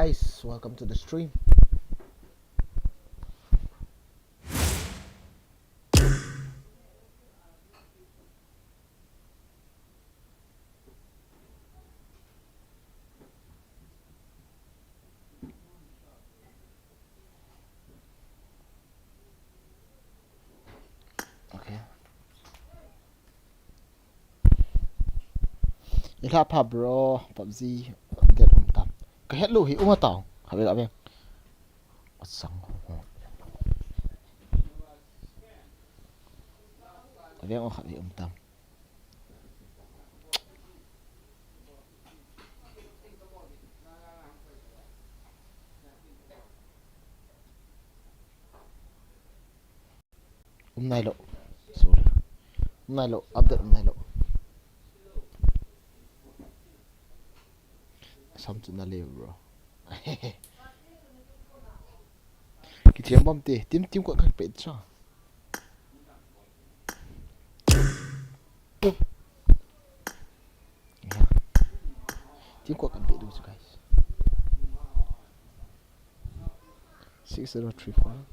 guys, welcome to the stream. Okay. Ila pa bro, PUBG update tam. Kahit lu hi umataw. Habi ka bang. Asang ho. Tabi ang habi tam. Nailo. Sorry. Nailo, update nailo. Something na live bro. Kitiam bom te, tim ko kan pet sa. Tim ko kan pet dulu guys. 6034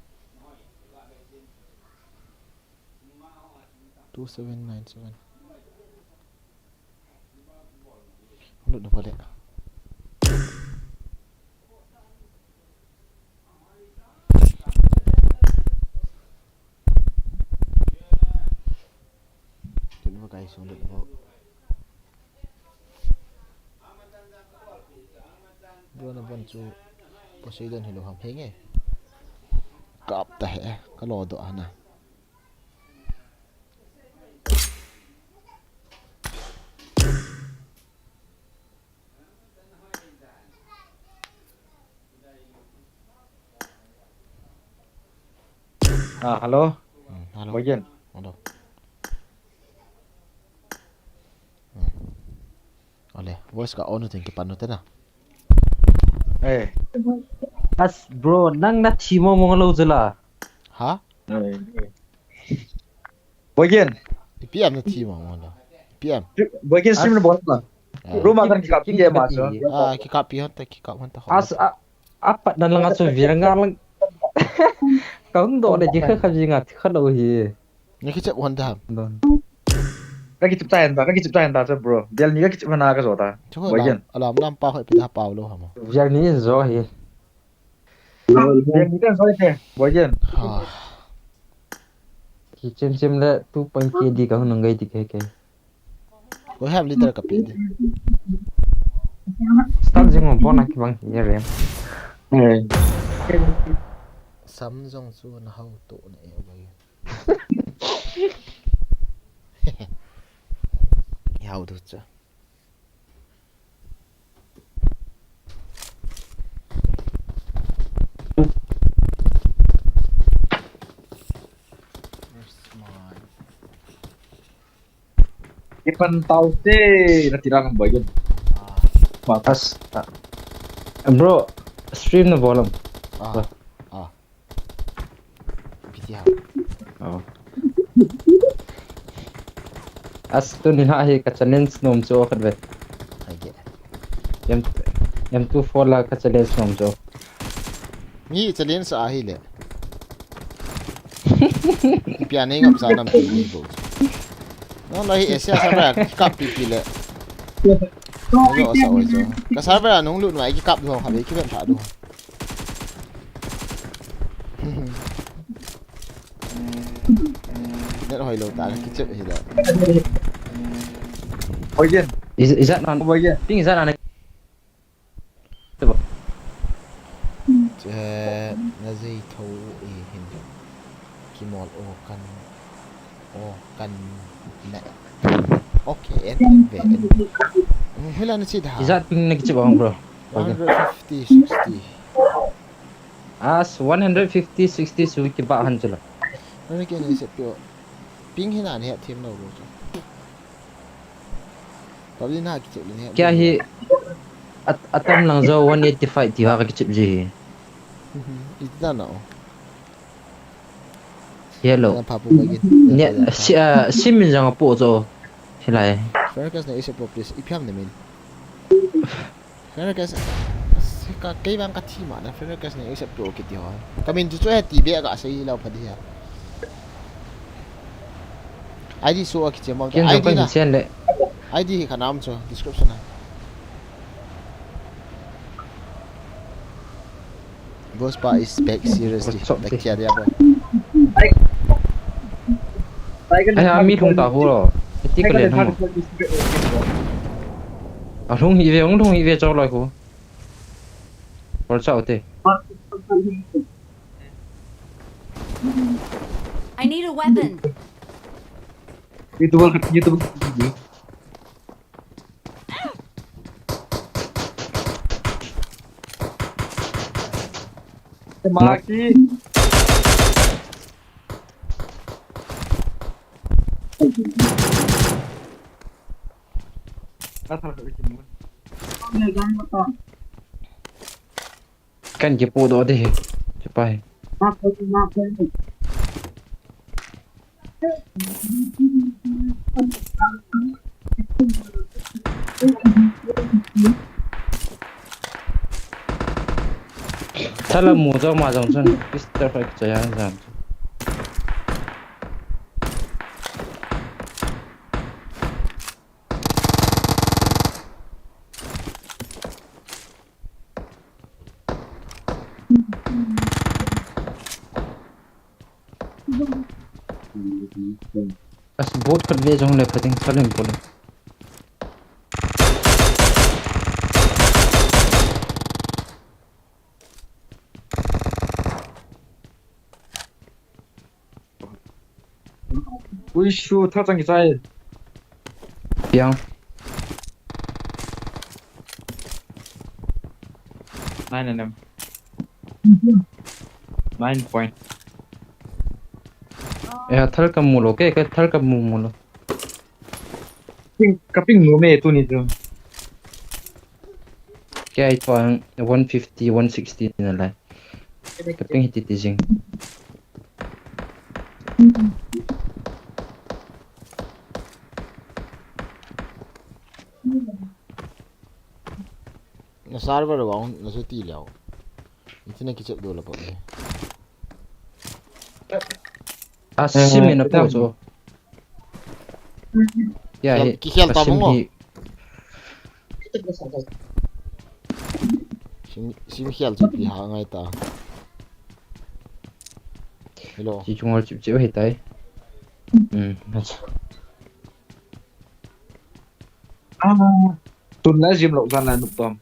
2797. Untuk dah balik. Kenapa guys untuk dah bro na bon chu Poseidon hilo ham henge. Kap ta he ka lo do ana. Halo. Halo. Bagian. Halo. Oleh, voice ka on tin Kipan Kit na. As bro, nang na timo mo ngalo jela. Ha? Bagian. PM na team mo na. PM. Bagian stream na bola lah. Rumah kan kaki dia masuk. Kikap pion ta kikap man ta. As apa dan lang aso viranga lang. Kau ndo le jika kaji ngat khalo hi. Ni kicap wan dam. Don. Kaki ciptain ta bro. Dia ni kaki mana ka sota. Bagian. Alam lampa ko ipita pa lo hamo. Vir ni zo hi. Dia ni kan soite. Bagian. Ha. Ki cem le tu pangki di kau nang gai di kai kai. Ko ham liter ka pede. Stan jing mo bona ki bang hi rem. Samsung su na how to na e ba. How to cha. Kipan Taote na tirang bagian. As bro stream na bolam. Piti ha. Oh. As tu ni ha hi ka challenge nom cho khat ve. Ai ge. Yam tu for la ka challenge nom cho. Ni challenge sa hi le. Pianing ngap sa nam pi bo. No lahi Asia server kap pi le. Lo sa oi cho. Ka server nong lu nai ki kap do ha be ki ben tha do. Net hoi lo ta ki chep hi da. Bagian. Is that non Bagian. ping is that non Je na zai tho e hin. Ki mol o kan na. Okay, and be. Hila na si da. is that ping nag bang bro. 150 60. As 150 60 su ki ba han chula. Ano kaya naisip ko? Ping hina niya team na bro. Pabli na kichip niya. Kya hi atam lang zo 185 ti ha ka chip ji. Ita na oh. Yellow. Ano papu bagit. Nya sim min jang po zo hilai. Fergus na isip po please. Ipiam namin. Fergus cái cây băng cắt thi mà nó phải cái này sẽ pro cái điều cái mình chú hết tí bé cả xây lâu phải đi à ID số cái chế mà kiên ID trong na cái chen lệ ID cái nam cho description này Boss pa is back seriously back kia dia boy ai mi thong ta hu rồi tí cái liền không à thong hi về cho lại hu rồi sao thế I need a weapon. YouTube Maki. kan cái bộ đó đi chụp bàiถ้าเราหมู่เจ้ามาจังฉันพิสเตอร์ไปจะยังไง As boat kan về trong này phải tính sao lên bộ này Uishu 타장기 사이. tiếng 9 point. thal cầm mù cái thal cầm mù Kaping nume tu ni tu. cái ai toàn 150 160 này lại cái ping hit tí gì nó server rồi bóng nó sẽ tì léo internet cái chụp đồ là bọn này à sim này nó bao giờ yeah cái khéo tao mong sim khéo chụp đi hàng ngay ta hello chỉ chung chụp chịu hết đấy Tun la jim lo zan la nup tom.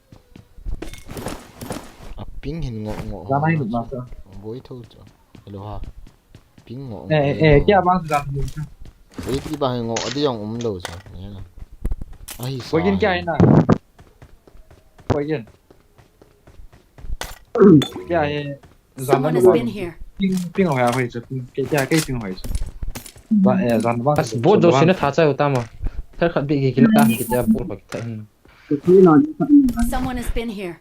ping hình ngọ ngọ Zan ai nup ma sa. bối thôi cho hello ha ping ngọ Kia bang zan nup. ấy đi bằng ngọ đi dòng đầu rồi nhé ai Ko yin kia ina. Ko yin. Kia zan Someone nup. has been here. Ping hoya hui chu. Kia ping hui chu. Ba zan bang. as boat rồi xin nó thả chạy tao mà thal khát bị cái là cái ta boat bạc thằng Someone has been here.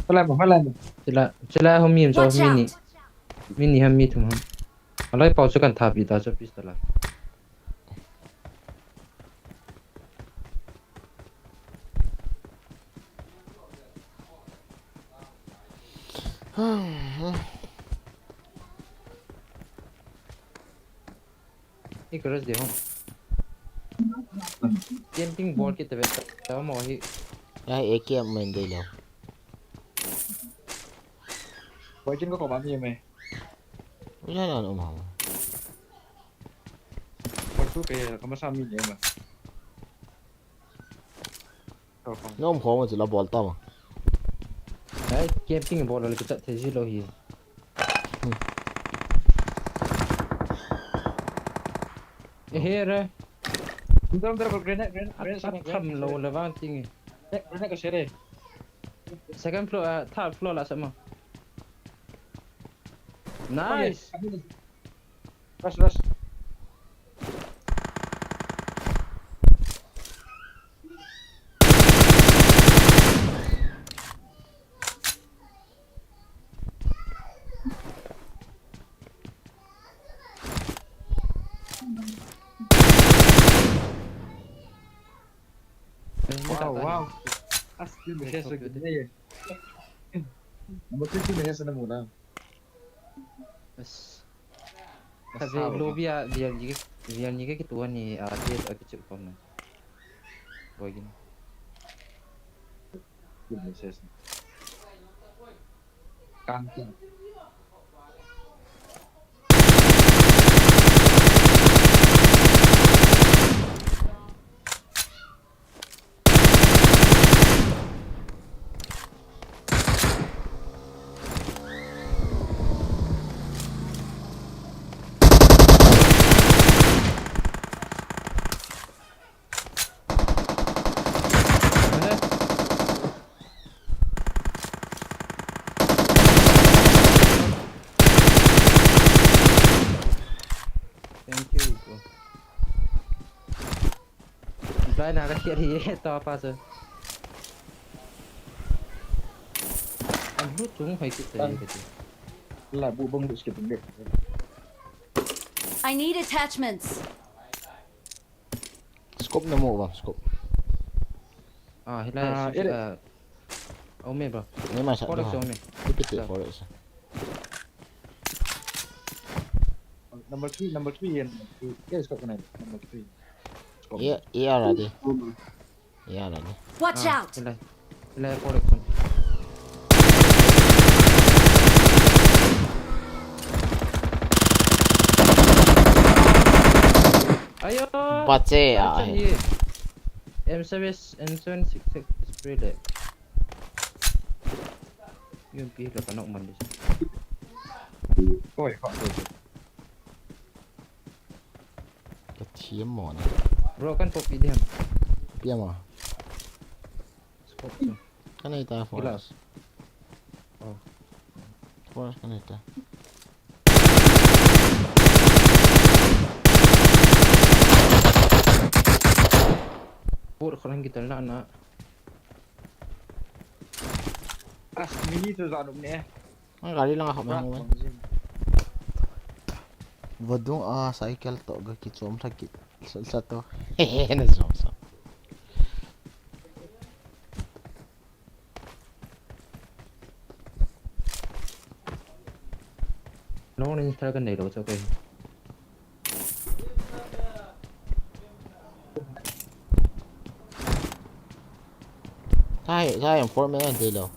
Phải làm. chỉ là hôm miền cho Watch mini out. mini ham mi thùng ham lại bảo cho cần thả bị ta cho pistol là cái cái gì không camping board kita vet tahu mau hi ai ấy kia mình đây léo Ko yin ko ba mi me. cái này là nó mà Ko tu ke ko ma sa mi ne ma. nó không khó mà chỉ là bỏ tao mà đấy camping board là kita thế gì lo hi here Bentar grenade thầm lâu là vang tiếng grenade ke sere. second floor third floor là sama nice Rush. Wow. Asli biasa gede. Number 3 tu dengan sana muna. Bas. Tapi lobia biar ni ke tuan ni dia tak kecil kau na. Boy gini. Goodness. Kaki. Mana? Thank you bro. Bai nak kaki dia tahu apa tu. Lu cuma hai kita ni kecil. Lah bu bang sikit pendek. I need attachments. Scope nemu bang, scope. Hilai Ome bro. Ni masa Forex tu. Ome. Tipe forex. Number 3 yan. Yes, kau kena number 3. Iya lah dia. Iya lah dia. Watch out! Hilai Forex. Ayo. Baca Macam dia. M766 spray dah. Yung pergi lah nak mandi. Oi, kau tu. Kecil mon. Bro kan pop dia. Dia mah. Scope tu. Kan itu forex. Oh. Forex kan itu. Pur korang kita nak. Mini tu zanum ni. Kali lang ako mahal. Vadung cycle to ga kitsom sakit. Satu. Hehehe na so. Nó nên theo cái này đồ cho kìa. Sai yang 4 man đi đâu.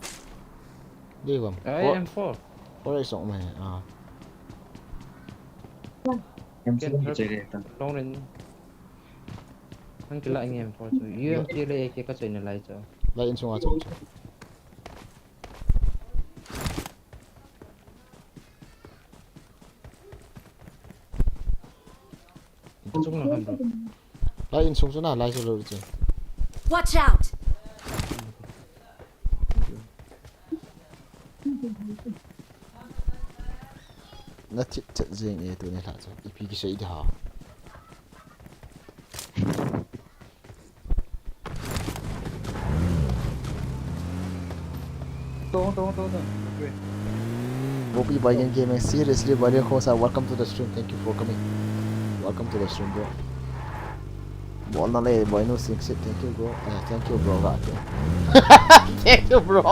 Đi không? M4. 4 lại sống mày. Em sẽ chơi đi. Nó nên anh cứ lại anh em thôi rồi. Yêu kia đây kia có chuyện này lại cho. Lại in xuống xuống. Chúng nó không được. Lại in xuống nào, lại xuống rồi chứ. Watch out! Nó chít chít riêng ấy tụi này là sao? IP cái gì đó. Tunggu. Bobby Bayan Gaming, seriously, very host. Welcome to the stream. Thank you for coming. Welcome to the stream, bro. Ball na le, boy no 6. Thank you, bro. Thank you, bro. Thank you, bro.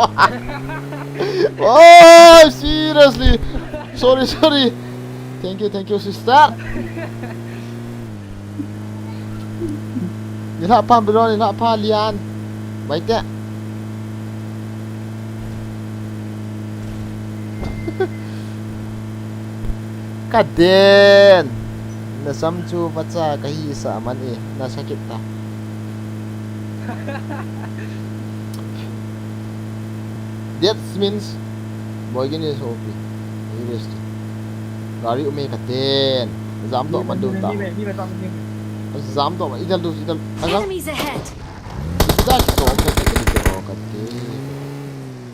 Oh, seriously. Sorry. Thank you, sister. Ni nak apa, bro? Ni nak apa, Lian? Baik tak? Kaden. Nasamju baca kahisa man nasakit ta. That means boy gini so OP. Seriously. Gari umi kaden. Zam to man do ta. Ni betul ni. Zam to man idal. Agam. Enemies ahead! Kita to kaden.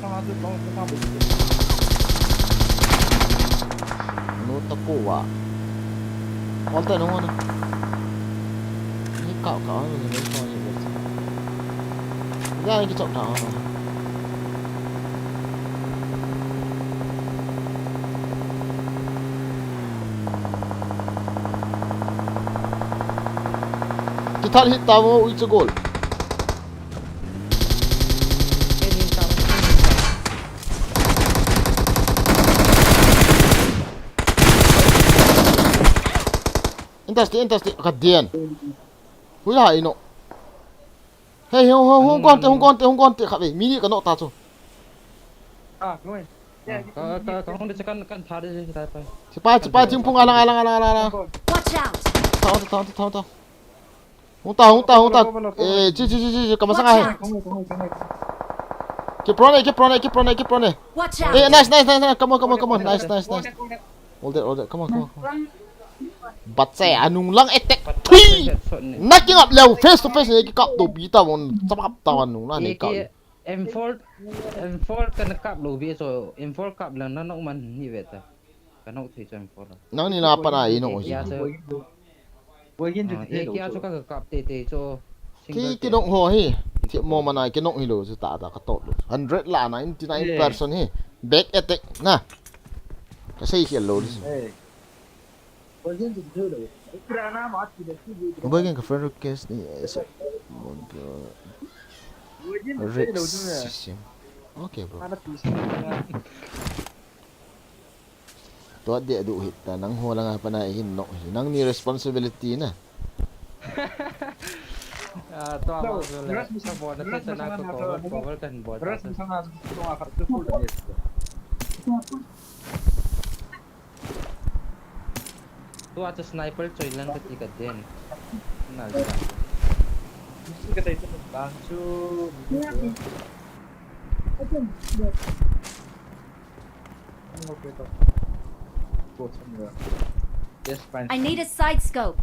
Sama tu bang begitu. No tako wa. All the no one. Ni kau ni kau ni betul. Jangan kita tahu. Kita hit tahu itu gol. Intasti kadian. Hui hai no. Hey hong kon te khabe mini ka no ta chu. Đúng rồi. Có không được kan thả đi tại phải. Cepat jing pung alang. Watch out! Tahu. Hong ta. Ci ka masang ai. Keep running. Watch out! Nice. Come on. Nice. Hold it. Come on. Bắt xe anung lang etek. Thui. Knocking up level face to face cái cặp đồ bí tao còn sắp hấp tao anung là này cậu. M4 kan kap lo bi so M4 kap lang na nok man ni vet ta. Kan nok thi cho M4. Nang ni na pa na ino gì. Với cái Ye kia so ka kap te so Cái nong ho hi. Thiệp mò mà này cái nong hi lo chứ ta ka tot lo. 100 là 99% hi. Back attack na. Cái xây hiện lo đi. Bagian ke friend request ni esok. System. Okay bro. Tuat dia duk hit ta nang ho lang apa na hin no. Nang ni responsibility na. to ba so le sa bo na te na ko cover kan bo. Terus misalnya itu akar itu full dari itu. Tu atas sniper coy lang ketika den. Nah, Mesti kata itu langsung. I need a side scope.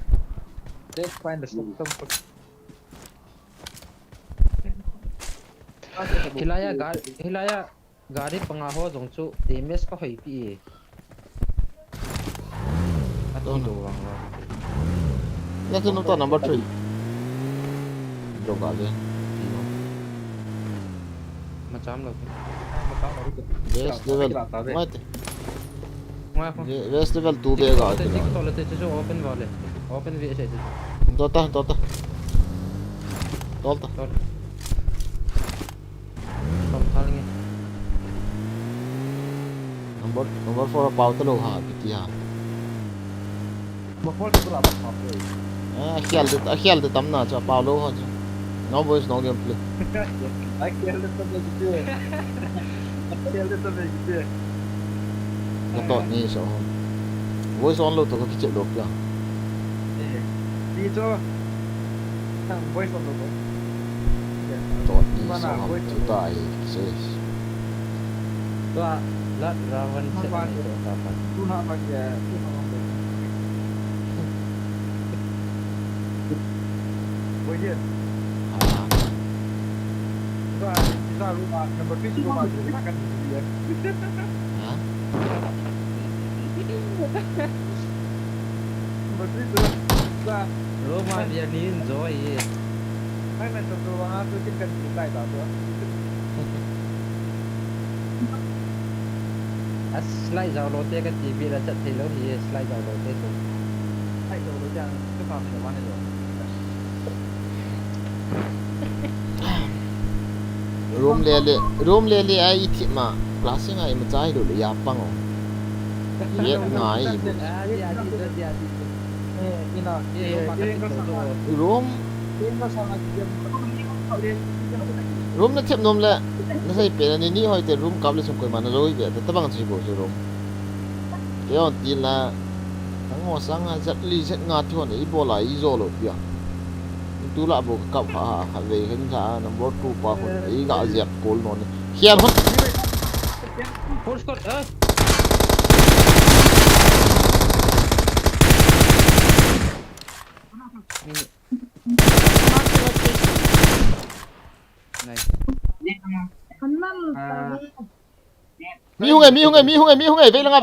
Let's find the stop. Hilaya gari pengaho jongchu damage ka hoi pi. Ati do wang wa. Ya tu nota number 3. Bro ka le. Macam lo. West level. Mate. Ngwa ko. West level 2 be ga. Toilet te open wale. Open vi se. Tota. Tol. Halnya. Number 4 pau ta lo ha piti ha. Một phút là bắt học rồi. Khial de tam na cha pau lo ha. No boys no gameplay. Ai khial de tam gitu. Khial de tam gitu. Nó to ni so. Voice on lo to ka kiche lo pya. Đi cho. Thằng voice on lo. To ni so ha tu ta ai se. Tu lat rawan se ni to apa. Tu nak bagi Boleh. Kita rumah number 3 rumah tu makan dia. Ha? Number 3 tu. Kita Rumah dia ni enjoy ye. hai mình tu rumah tu kita kita tu. Slide giao lô te cái TV là chất thì lớn thì slide giao lô te tu. Hai tu tu jangan tu faham ke mana tu. Room le ai thi ma classing ai ma chai lo le ya pang o. Ye ngai Dia. room na thep nom le na sai pe ni hoi te room kap le sum koi man roi be ta bang chi bo chu room. Ke on tin la ngo sang a zat li zat nga thon i bo la i zo lo pia. Tu la bo kap ha ve hin tha number 2 pa ho i ga zep kol non khian hot Full squad. Nice. mi hung ai ve langa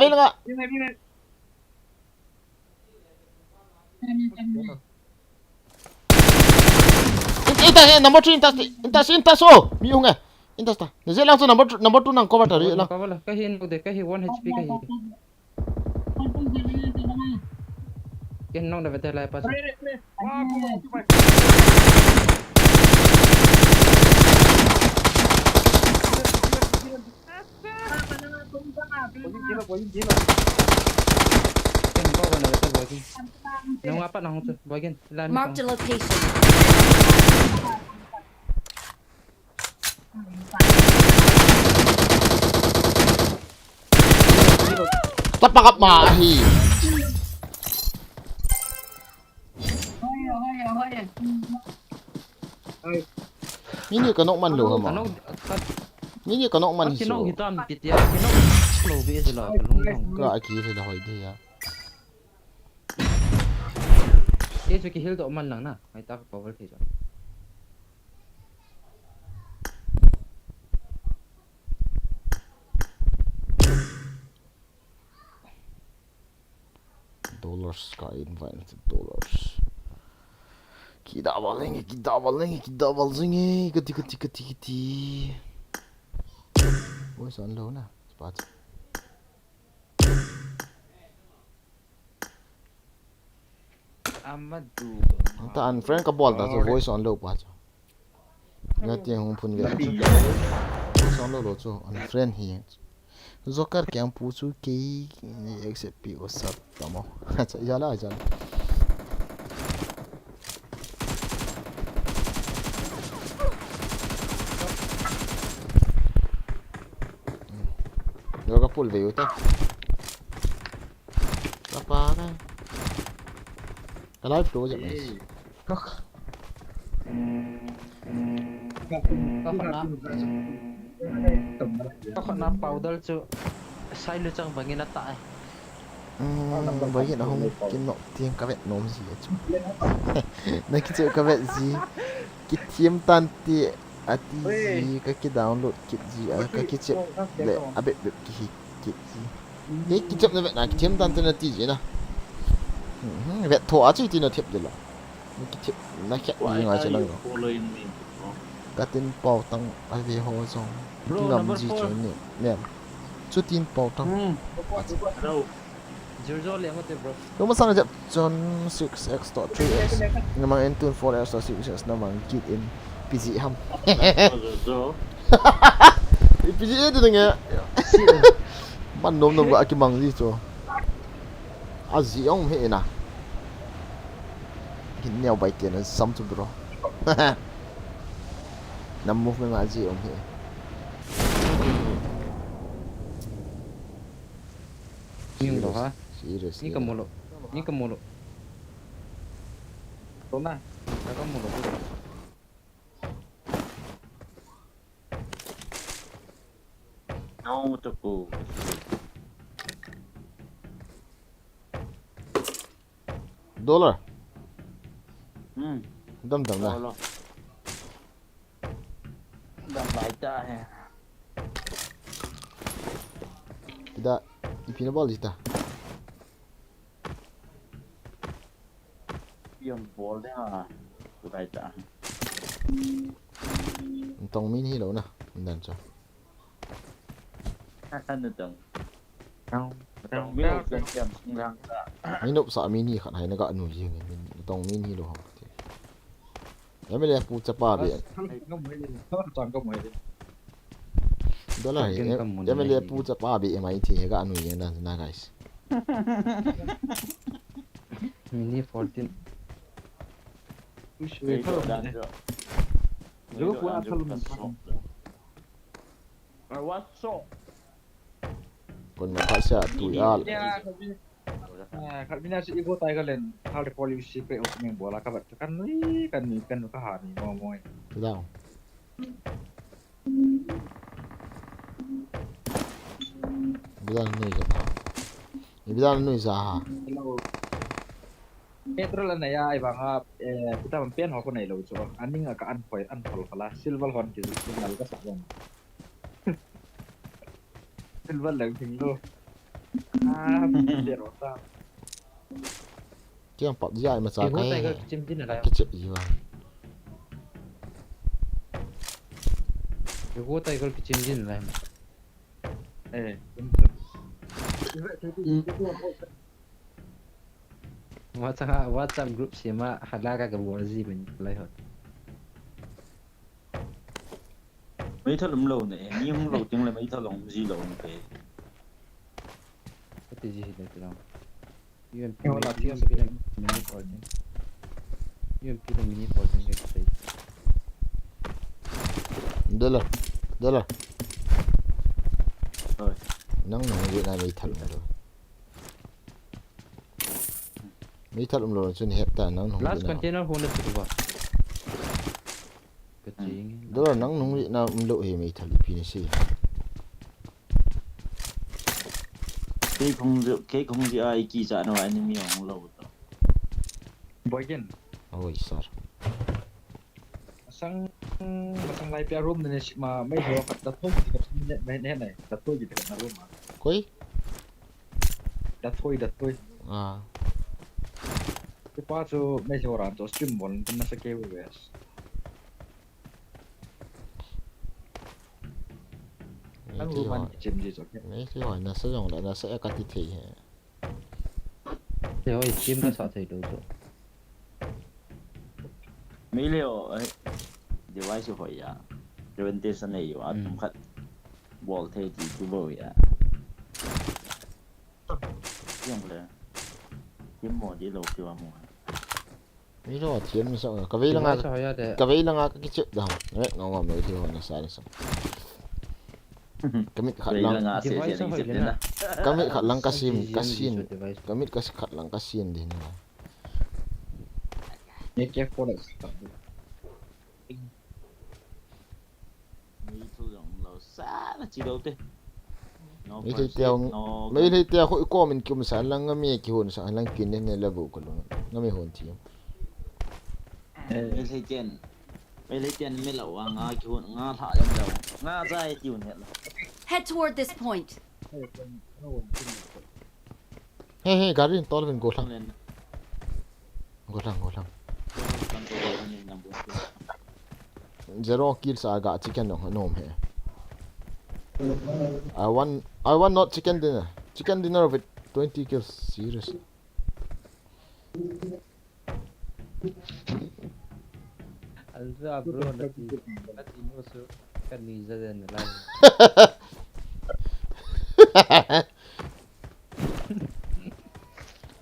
Intas number 3 intas oh mi hung ai intas ta je lang so number 2 nang cover tari lang Cover lah. Kahin udah kahin 1 HP kahin. Kan nong dapat telah pas. Kan kau mana betul boy. lagi. Nang apa nang tu bagian. Marked a location. ตัดปากกับหมาฮีนี่ก็นกมันหรือเปล่า Kanong นี่ก็นกมันหิ kinong ว hitam pitia kinong lobi sila kalung. ก็อากีที่เราหอยดีอ่ะ Ye so ki hil to man lang na. May tak power page. dollars sky invited dollars kita awal lagi keti voice on low na spot Amadu. ta unfriend ka ball ta so voice on low pa ngati hong phun ve voice on low lo so unfriend hi Zoker kyang puchu ke accept pi usap tamo acha jala yoga pull ve uta apa ka live to ja Kok na powder chu sai lu chang bangin na ta. Bagi na hong kinok tiang kavet nom si chu na kichu kavet si kitiam tanti ati si ka ki download kit ji ka kichu le abe ki kit ji ni kichu na na kitiam tanti na ti ji na vet tho a chi ti na thep de la ni kichu na kya ni nga cha lang ka tin pau tang ai ve ho song ngam ji chu ni nem chu tin pau tang Jojo le ngote bro. Kung masang jap John 6x.3x namang N2 4x.6x namang kit in PG ham. PG itu dengan man nom nom gak akimang di tu. Aziong he na. Hinyaw bai tian sam tu bro. Nam move memang aziong he. Yung lo ha. Serius. Ni kemulo. Tona. Ka mulo. Não, tocou. Dollar. Dam lah. Đó. Đâm lại ta ha. Tidak ipina ball kita. Yung ball đấy hả? Lại ta. Tong min hi lo na. Dan cho. Anh được từng. Không. Trong biết một lần chậm xuống răng. Min nop sa min hi khan hai na ga anu ji ngi. Tong min hi lo ha. Ya me le pu chapa be. Chọn có mấy đi. Dollar ya me le pu chapa be mai thi ga anu ji na guys. Mini 14. Cái chỗ đàn rồi. Rước qua thằng mình. What so? Kon ma khasa tu al. Kalau bina si ibu tay ka len hal de polisi pe o sumeng bola ka bat kan ni kan ka ha ni mo mo. Tidak. Bilang ni je. Ni bilang ni sah. Petrol na ya ai bang kita mempian ho ko nai lo so aning ka an poi an phol khala silver hon ki signal ka sa yan. Silver lang thing lo. Dia rota. Kiang pop dia masa Ibu tay kai. ka chim din na. Kecil jiwa. Ibu tay ka chim din na. WhatsApp group sima halaga ka warzi bin lai hot. Mấy thằng lồng lầu này, nhưng lầu tiếng là mấy thằng lồng gì lầu này. Ito ji hila tlang. UMP Yung wala, mini tigas sa mini fortune. UMP ng mini fortune guys say. Dollar. Rồi. Nang nung Việt Nam mấy thằng rồi. Mấy thằng rồi cho nên hết ta nang nung. Last container hôn được ba. Kecing. Dollar nang nung Việt Nam lộ hệ mấy thằng pin gì. Cái không gì ai kỳ giả nào anh em không lâu rồi. Boykin. Ôi sar. Masang live ya room ni ma may ho kat dato di kat này dato di kat na room ma. Koi? Dato. À. Cái pa cho may ho ran to stream bon tin na sa kewe wes. Ang room chim di cho. Mấy cái hỏi nó sẽ dùng lại nó sẽ cắt thì Thì ơi chim nó sợ thầy đồ chỗ. Mấy liệu ấy device hỏi à presentation này à tụm khát ball thế thì chú bồi à không lẽ kiếm mỏ đi lâu kêu mỏ mấy cái tiền sao cái vây là cái chuyện đâu đấy ngon mấy cái hỏi nó sai sao kami khát lăng kami khát lăng kasim kami khát lăng kasim đi nè Ni ke ko da. mấy thứ giống lâu xa là chỉ đầu tiên mấy cái tiêu hội co mình kêu mình sản lăng ngâm mía kêu hồn sản lăng kín nên là vụ của nó ngâm mía hồn thì mấy lấy tiền mấy lẩu à ngã kêu hồn ngã thả trong đầu ngã dai kêu hồn Head toward this point. hey garin tol ben go lang lên zero kills I got chicken no nom here I want not chicken dinner with 20 kills seriously Alza bro nati no so kan ni za den la.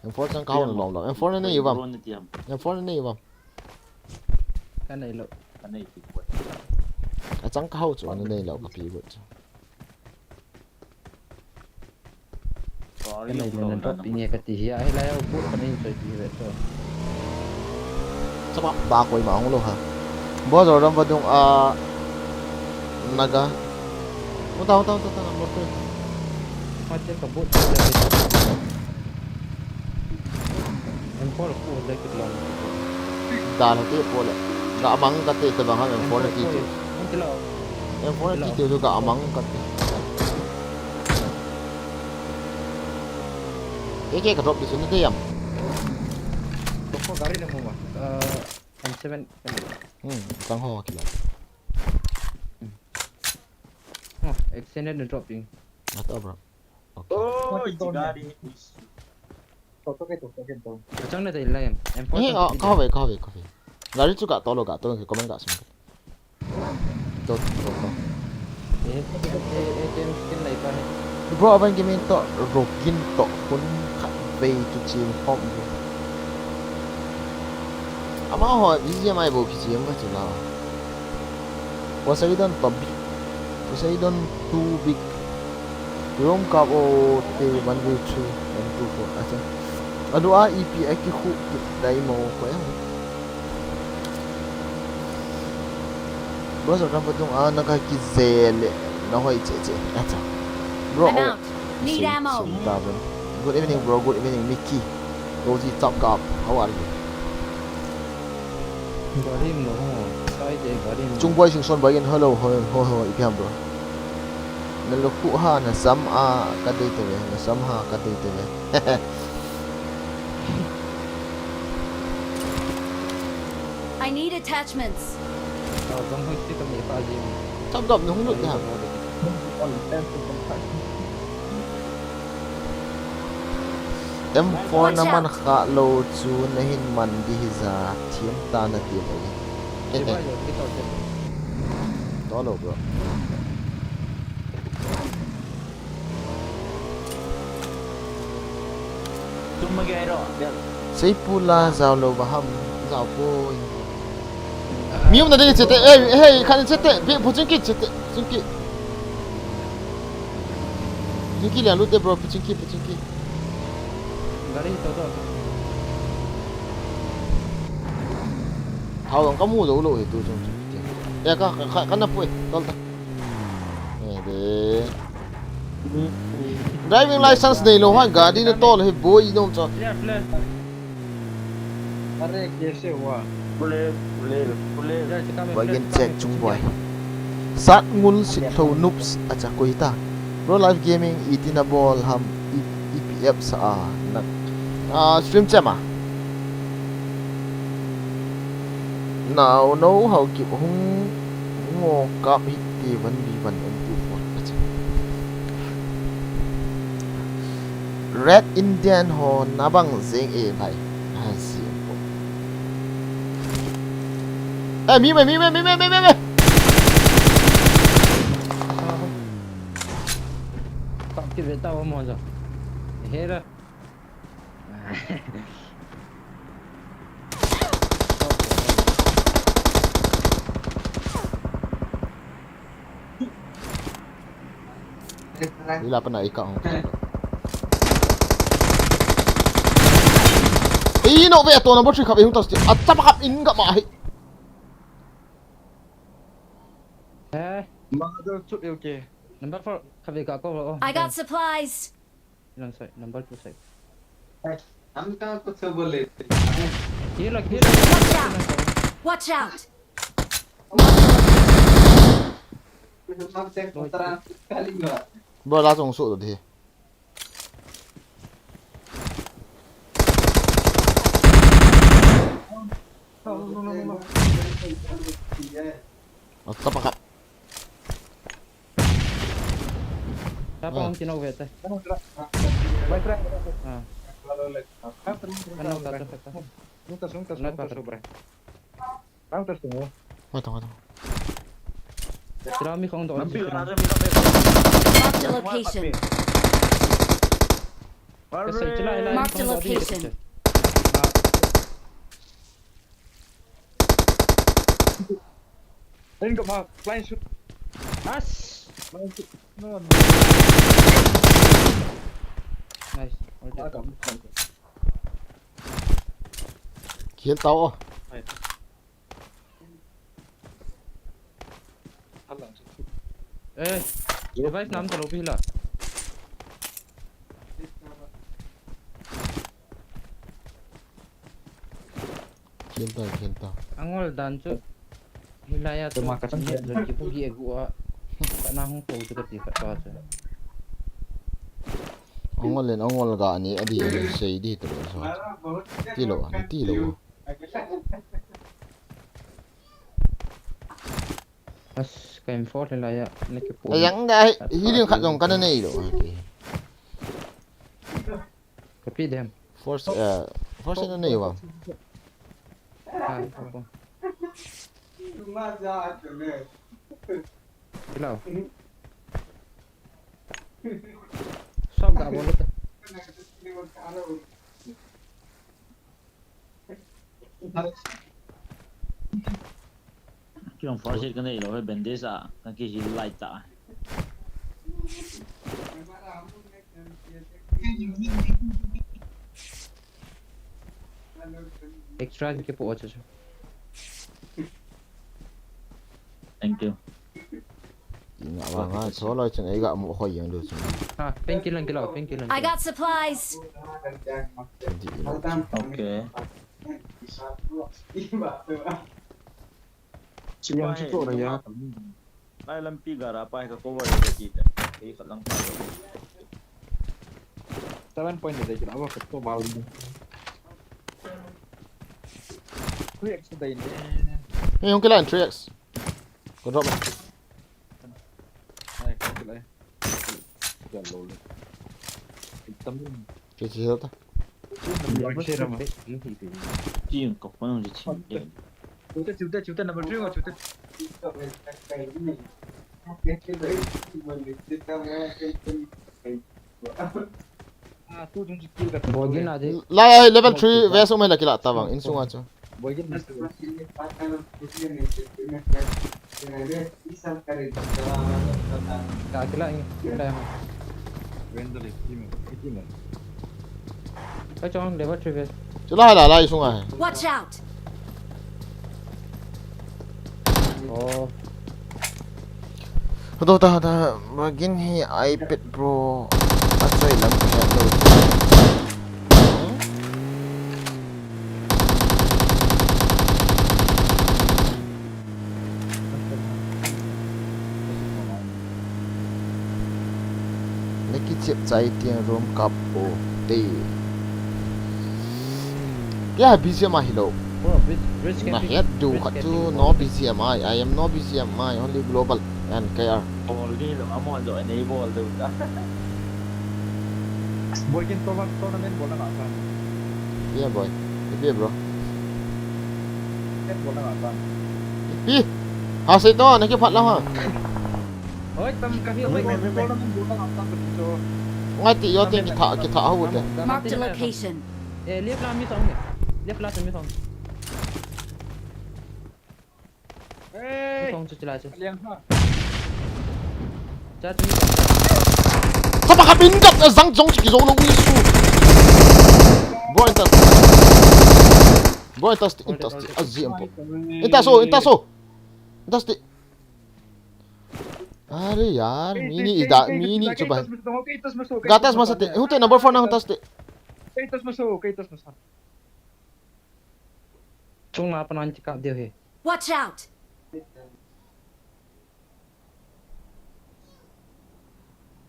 em phone sang cao lòng lòng em phone này vào em phone này vào Cái này lộ. cái này thì quậy cái trắng cao chỗ này là cái gì vậy Cái này là nó bị nghe cái gì ấy là bút cái này phải gì vậy rồi. sao ba quay mà không luôn hả bao giờ đang vận động naga tao một cái Macam kebut em có được khu đây cái lòng. đàn nó tiếp vô lại gã mắng cái tê từ bằng hai em phone kia em phone kia tiêu cho gã mắng cái drop di sini tuh ya Ko gari na mo ma. M7 tăng ho kìa oh extended dropping. atau bro ôi chỉ ga đi To ke to. Macam mana tadi lain? M4 ini kau về gari juga tolo gak tolo komen gak semua tuh skin lại con này. bro abang game to rogin to pun về cái chim hom ama ho ini mai bo cái chim macam lah Poseidon Poseidon too big Rome Cup o te 1v3 and 2-4 acha adu a EP aki khu dai mo ko em bro so ram patung naga ki zele na hoi che acha bro I'm out. Need ammo. Good evening bro, good evening Mickey Rosie Top Cup, how are you Gari mo sai je gari mo. Chung boy sing son boy hello ho ipiam bro nalukku ha na sam ka dei te na sam ha ka dei te I need attachments. Bang hoi kita ni pa je. Top Cup nó không được nha M4 naman ka low chu na hin man di hiza thiam ta na ti Kita je. Tolo bro chúng mà ghê rồi Say pula zao lo baham zao po. Miu na de chete hey kan chete be puchinki chete puchinki. Puchinki lian lu de bro puchinki. Gari to to. Hao dong kamu zo lo itu jong. Ya ka na pui tol ta. De. Driving license nei lo ha gadi na tol he boy nom cha. Flash. Are kese wa. boleh Ya cakap Bagian check chung boy. Sat ngul sit tho noobs acha koita. Pro live gaming itina ball ham EPF sa nak. Stream chama. Now know how kip hung ngo kap hit ti van bi van on tu for. Red Indian ho nabang zeng e bhai. Ha si. Mi. Tak kira tahu mau je. Hera. Bila pernah ikat orang. Nok ve to number 3 khap hung tas a chap khap in ka ma hi. Mother chút yêu kê. Number 4 khabe ka ko. I got supplies. Lang side, number 2 side. हम कहाँ कुछ बोले थे Hera. Watch out! हम चेक उतरा खाली हुआ Bro la zong su de. A chap khap. Siapa yang kena wet? Vai tra. Ah, Kan kata. Nuntas sobre. Vamos ter tunggu. Tunggu. Kira mi kong to. Nampi kan ada Marked a location. Marked a location. Lên cậu mà, flying shoot. As. Flying shoot. No. Nice. Đã cầm. Kiến tàu. Eh, device nam terlalu pila. Kiến tàu. Angol dan cu. Hilaya tu. Terima kasih. Lagi pergi gua. Tak nahung kau tu ketika tu aja. Ongol ga ni adi sei di to so. Tilo. As kain for hilaya nak kepo. Yang dai hiling khat dong kan nei do. Tapi dem. Force na nei wa. Ah, apa? तुम्हारा जा चले Hilau. Sok tak boleh. Kung force cái này rồi bandage à, cái kia chỉ light à. Extra kepo aja. Thank you. Ingat bang so lo chen ai ga mo khoi yang do chen. Ah, painkiller kilau. I got supplies. Okay. Yang situ ada ya. Ai lam pi gara apa ka cover cái gì đấy. Cái cái lăng pa. 7 point ada kira apa ketua bal ini. Quick sudah ini. Ni yung kailan 3x. Ko drop. Này, không cái này. Giờ lồ lên. Tâm Che ta. Yang share mà. Chỉ có phần gì chỉ. Chủ tịch number 3 mà chủ tịch. tu jung skill kat Boy gin ada. Lai level 3 vest umai laki lak tawang in sunga chu. boy gin Mas mas masih pakai putih ni, dengan dia bisa kari dalam Kak kila ini. Ada yang. vendor team. Kau cong level 3 vest. Chu lai la lai sunga. Watch out! Oh. Dah bagin hi iPad Pro. Asai lam kaya lo. Lagi chip cai tiang room cup o te. Kya BGMI hello. Oh, bridge Nah head do kat tu no BGMI. I am no BGMI only global and KR. ball ni lo amo do enable tu dah. Boy gin tournament bola enggak kan. Yeah boy. Yeah bro. Kan bola enggak kan. Ih. Hasil tu nak pat lah ha. Oi, tam kasi tournament bola enggak kan begitu. Ngai ti yo ting kita hu de. Marked a location. Lihat lah mi song ni. Lihat lah mi song. Eh, Song cuci lah je. kalian ha. Cak mi song. Sama ka pindot na zang zong ki zo lo wi su. Boy tas. Boy tas azim po. Inta so. Das ti. अरे यार mini coba. Gatas masa te. Hute number 4 na hutas te. Kaitas masuk. Cong apa nanti cakap dia he. Watch out!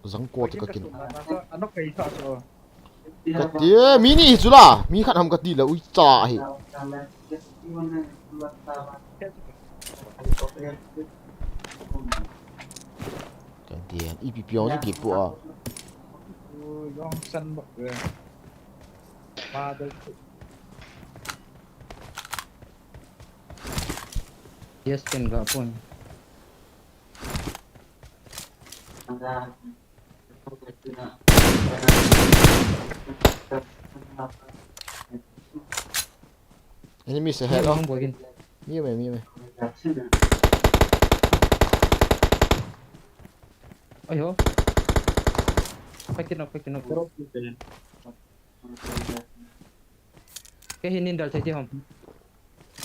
Zang ko te ka kin. Anak kaisa so. Ka dia mini chu la. Mi khat ham ka ti la ui cha hi. Kan dia ipi pion ni pi pu a. Yung san bak. Mother. Dia scan gak pun. Enemies ahead oh. Boy gin. Mio me. Ayo. Pakin up. Kehinin dal saja ham.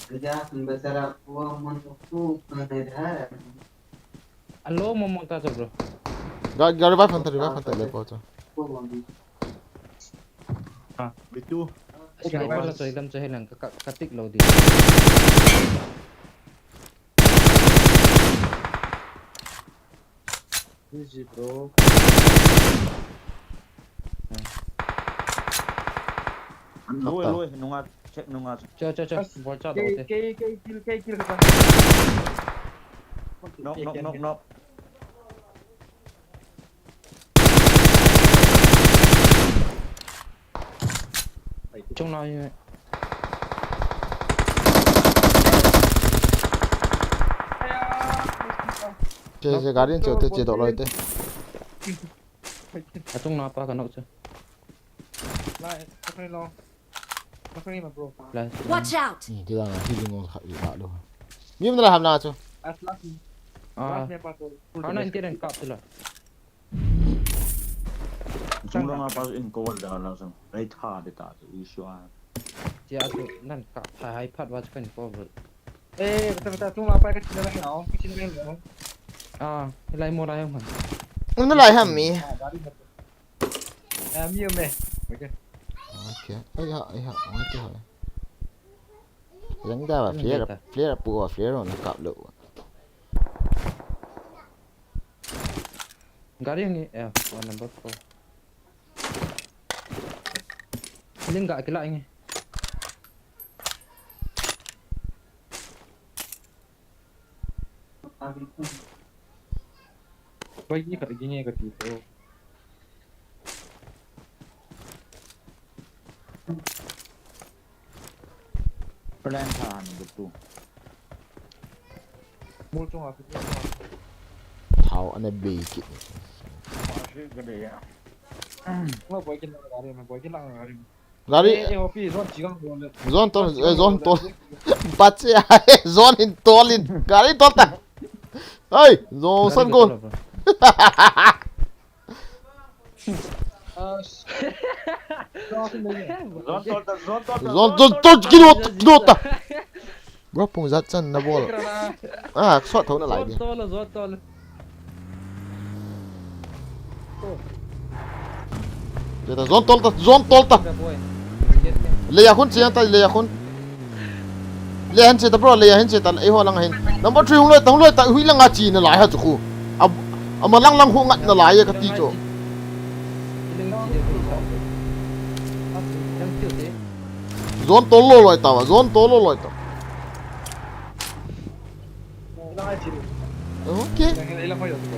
Kerja besar uang menunggu pengedaran. Alo momong ta bro. Ga revive hunter le po cho. Itu Sniper lah so Edam Nah katik lo di. Easy bro. Lu nunga check nunga. Cok. Bocah tu. Kill kan. Knock. Cong na yun. Je garin cho te je do lo te. Cong na apa kan nak cok. Lai, pakai lo. Pakai ma bro. Lah. Watch out! Ni dia ngah healing ngol khat la lo. Mi mna ham na cho. As last. Ah. Last apa tu? Kau nak inti dan kap tu lah. Chúng nó pas in goal dah langsung. Right hard dia tu isu ah. Dia tu nan kap hai pat was kan forward. Betul. Tu apa kat sini lagi now? Kat sini lagi now. Ah, lai mo lai ham. Mna lai ham mi. Mio me. Okay. Okay. Ai ha. Ngai ti ha. Yang dah flare pu flare on kap lo. Garing ni one number 4. Ini enggak kelak ini. Bagi kat gini kat situ. Plan tahan betul. Muncung aku. Thao ane be ki. Masih gede ya. Mau boy kin lari, boy kin lari. Gari Hopi zon chigang zon. zone tol zone tol bache ae zone in tol in gari tol ta hey zone san go zone tol kilo ta bro pung zat chan na bol ah shot thau na lai đi Zot tol. Jeta zone tol ta le ya khun chiang ta le ya khun le han che ta bro le han che ta e ho lang hin number 3 hung loi ta hui lang a chi na lai ha chu khu ama lang hu ngat na lai ka ti cho zone tol lo loi ta wa zone tol lo loi ta okay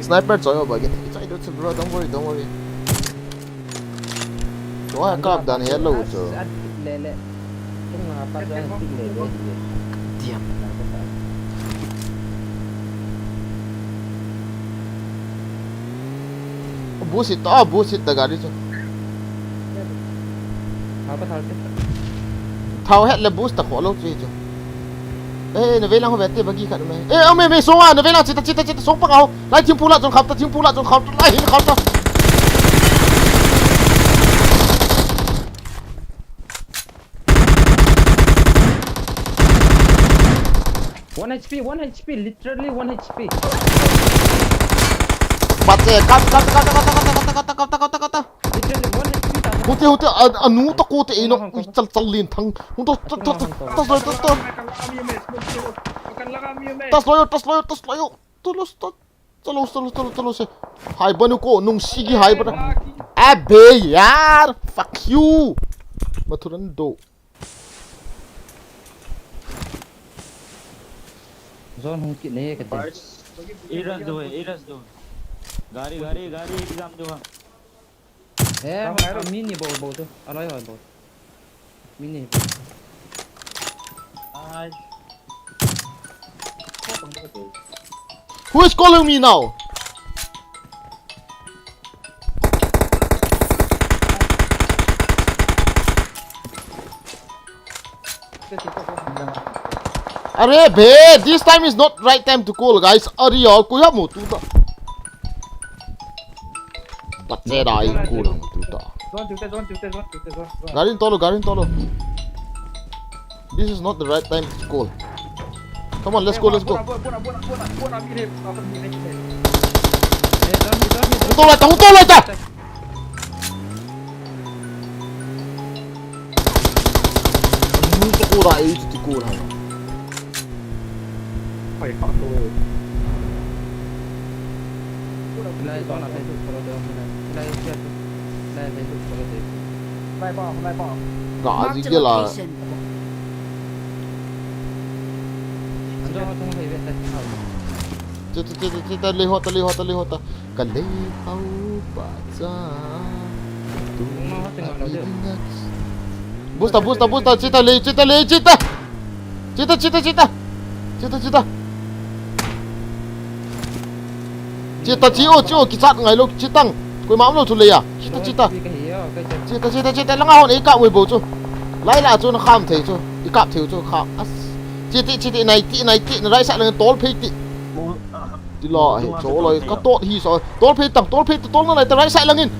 sniper joy ba gen it's I don't bro don't worry so I cap dan hello cho Lele. Kung apa doang ting lele. diam bullshit ta gari cho Apa thal ke? thao hết là boost ta khó lâu chơi cho ê nó về lang ho vẹt bagi khat me ê me so nó về lang chita so pak ao lai thim pula chong khap ta lai hin khap ta One HP, literally 1 HP. bắt xe cắt Literally 1 HP ta. hút anu ta cô te nó chal liền thằng hút ta rồi ta se hai banu ko nung sigi hai bana abe yaar fuck you mathuran do Zone hung kit ne kate. Iras do gari exam do Mini bo tu. Alai hoi bo. Mini. ai who is calling me now अरे बे this time is not right time to call guys अरे यार कोई हम तू ता बच्चे दाई को हम तू ता Zon. garin tolo this is not the right time to call come on let's go Buona mire, hung to lai ta nu to ko rai ti ko ha phải họ tôi. Lai zone apa tu kalau dia lai chat. Lai Facebook kalau dia. Lai bỏ. ga Marked ji a ge la location. Ando tunggu hai vet ta le ho ta ka le hau pa cha tu Mau tengok dah dia. busta cita chiu ki chat ngai lo chitang koi mam lo thu le ya cita langa hon e ka we bo chu lai la chu na kham thei chu i kap theu chu kham as chiti nai ti na rai sa lang tol phei ti ti lo he cho loi ka to hi so tol phei tol na lai ta rai sa lang in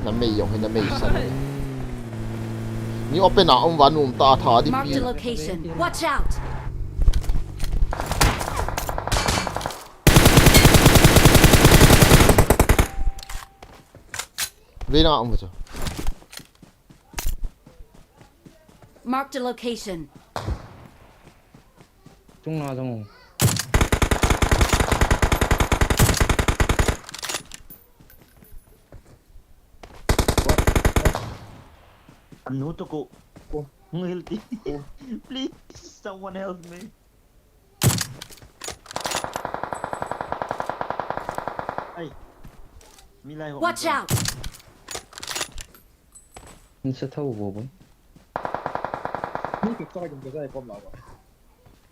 na mei yong na mei san ni open na om wanum ta tha di Marked pi a location. Watch out! ve na om chu Marked a location. Tung na tung. anu to ko ngilti please someone help me ai milai ho Watch out! Ni sẽ thâu vô bốn.นี่คือซอยกันจะได้ความหล่อ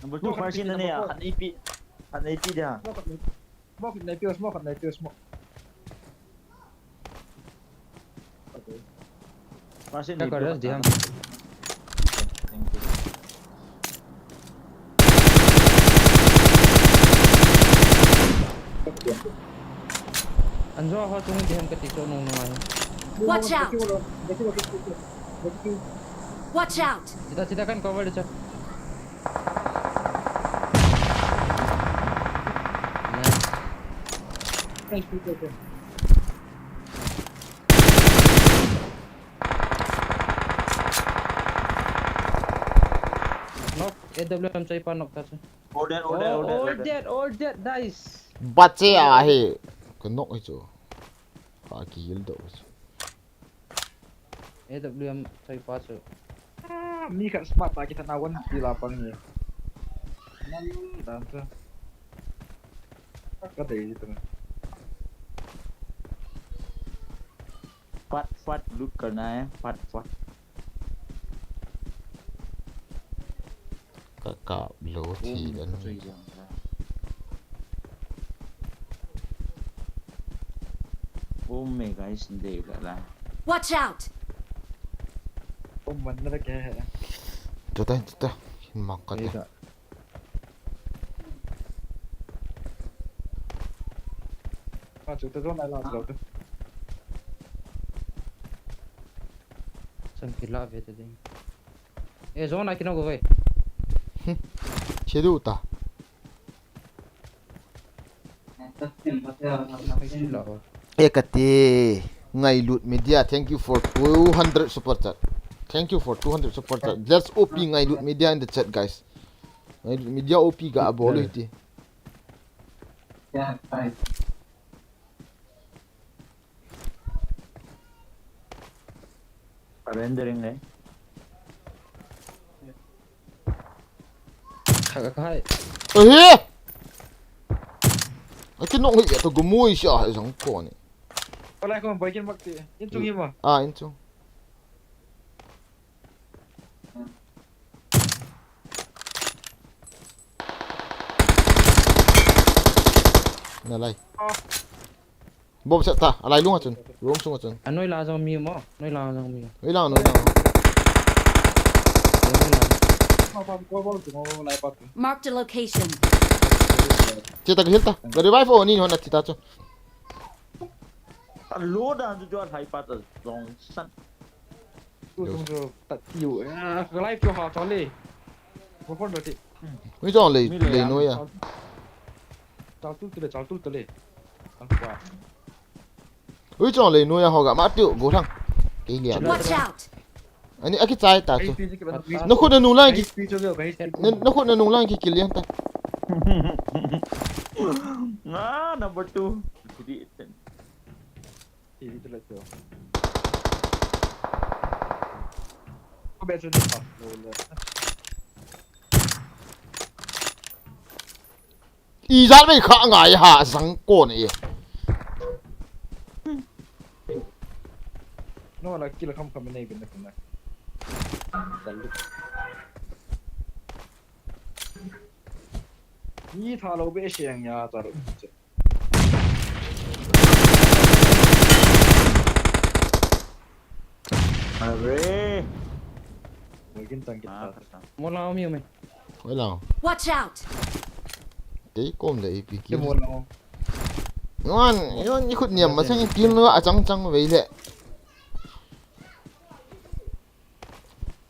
number 2 person na niya kan AP dia Smoke at Napier, smoke. Masih Kak Karas diam. Thank you. Anjo ho tung diam ketika nung nung ayo. Watch out! Watch out! Cita-cita kan cover deh cak. Knock, AWM cai panok tadi. All dead. All dead, nice. Bache ahe. Kenok itu. Kaki yeldo. AWM cai pasu. Mi kan smart lah kita nawan di lapangnya. Tante. Apa deh itu? फट लूट करना है फट Kakak blow thi dan. Oh my guys देख रहा है Watch out! Mình nó kìa. Tuta. Makan ya. Tidak. Chúng tôi có này làm rồi. Sangkila về tadi. Zone nak kena go way. Chedu ta. Sangkila. Kati ngai loot media. Thank you for 200 super chat. Thank you for 200 super chat. Let's OP ngai loot media in the chat guys. Ngai loot media OP ga abolo iti. Yeah, fine. Rendering है Kakak. Aku nak hit tu gemui siah sang ko ni. Kalau aku bagian waktu, itu gimana? Itu. Nalai. Bom set ta, alai lu ngacun. Rom sung ngacun. Anoi la jang mi mo. Noi la jang mi. Hilang. Apa kau tu mau naik patu? Marked a location. Cita ke hilta. Revive oh ni hona cita tu. load dah tu jual high part dong san Tu tak tiu. Ke live tu hao chọn đi. Có phone rồi chị. Ui chọn lấy nuôi à. Chọn tu le. Ăn qua. Ui chọn lấy nuôi à họ gặp mát tiêu gỗ thằng. Cái liền. Watch out! Anh ấy cái trái ta tu. Nó Nó khôn nung lang ki. HP cho được cái HP. Nó khôn nung lang ki kilian ta. ah number 2 jadi Itu lah tu. Kau biasa ni apa? Y ra mấy khả ngại hạ sang cô này. No lah kila kamu ni benar. Selalu. Ni thalo be siang ya taruh. अरे Mungkin tangkit ah tak. Mo la mi me. Phải lòng. Watch out! Cái côm lấy bị Dia kia. mau nak. Ngon, yon ikut niam mà sang kia nữa chang vậy lẹ.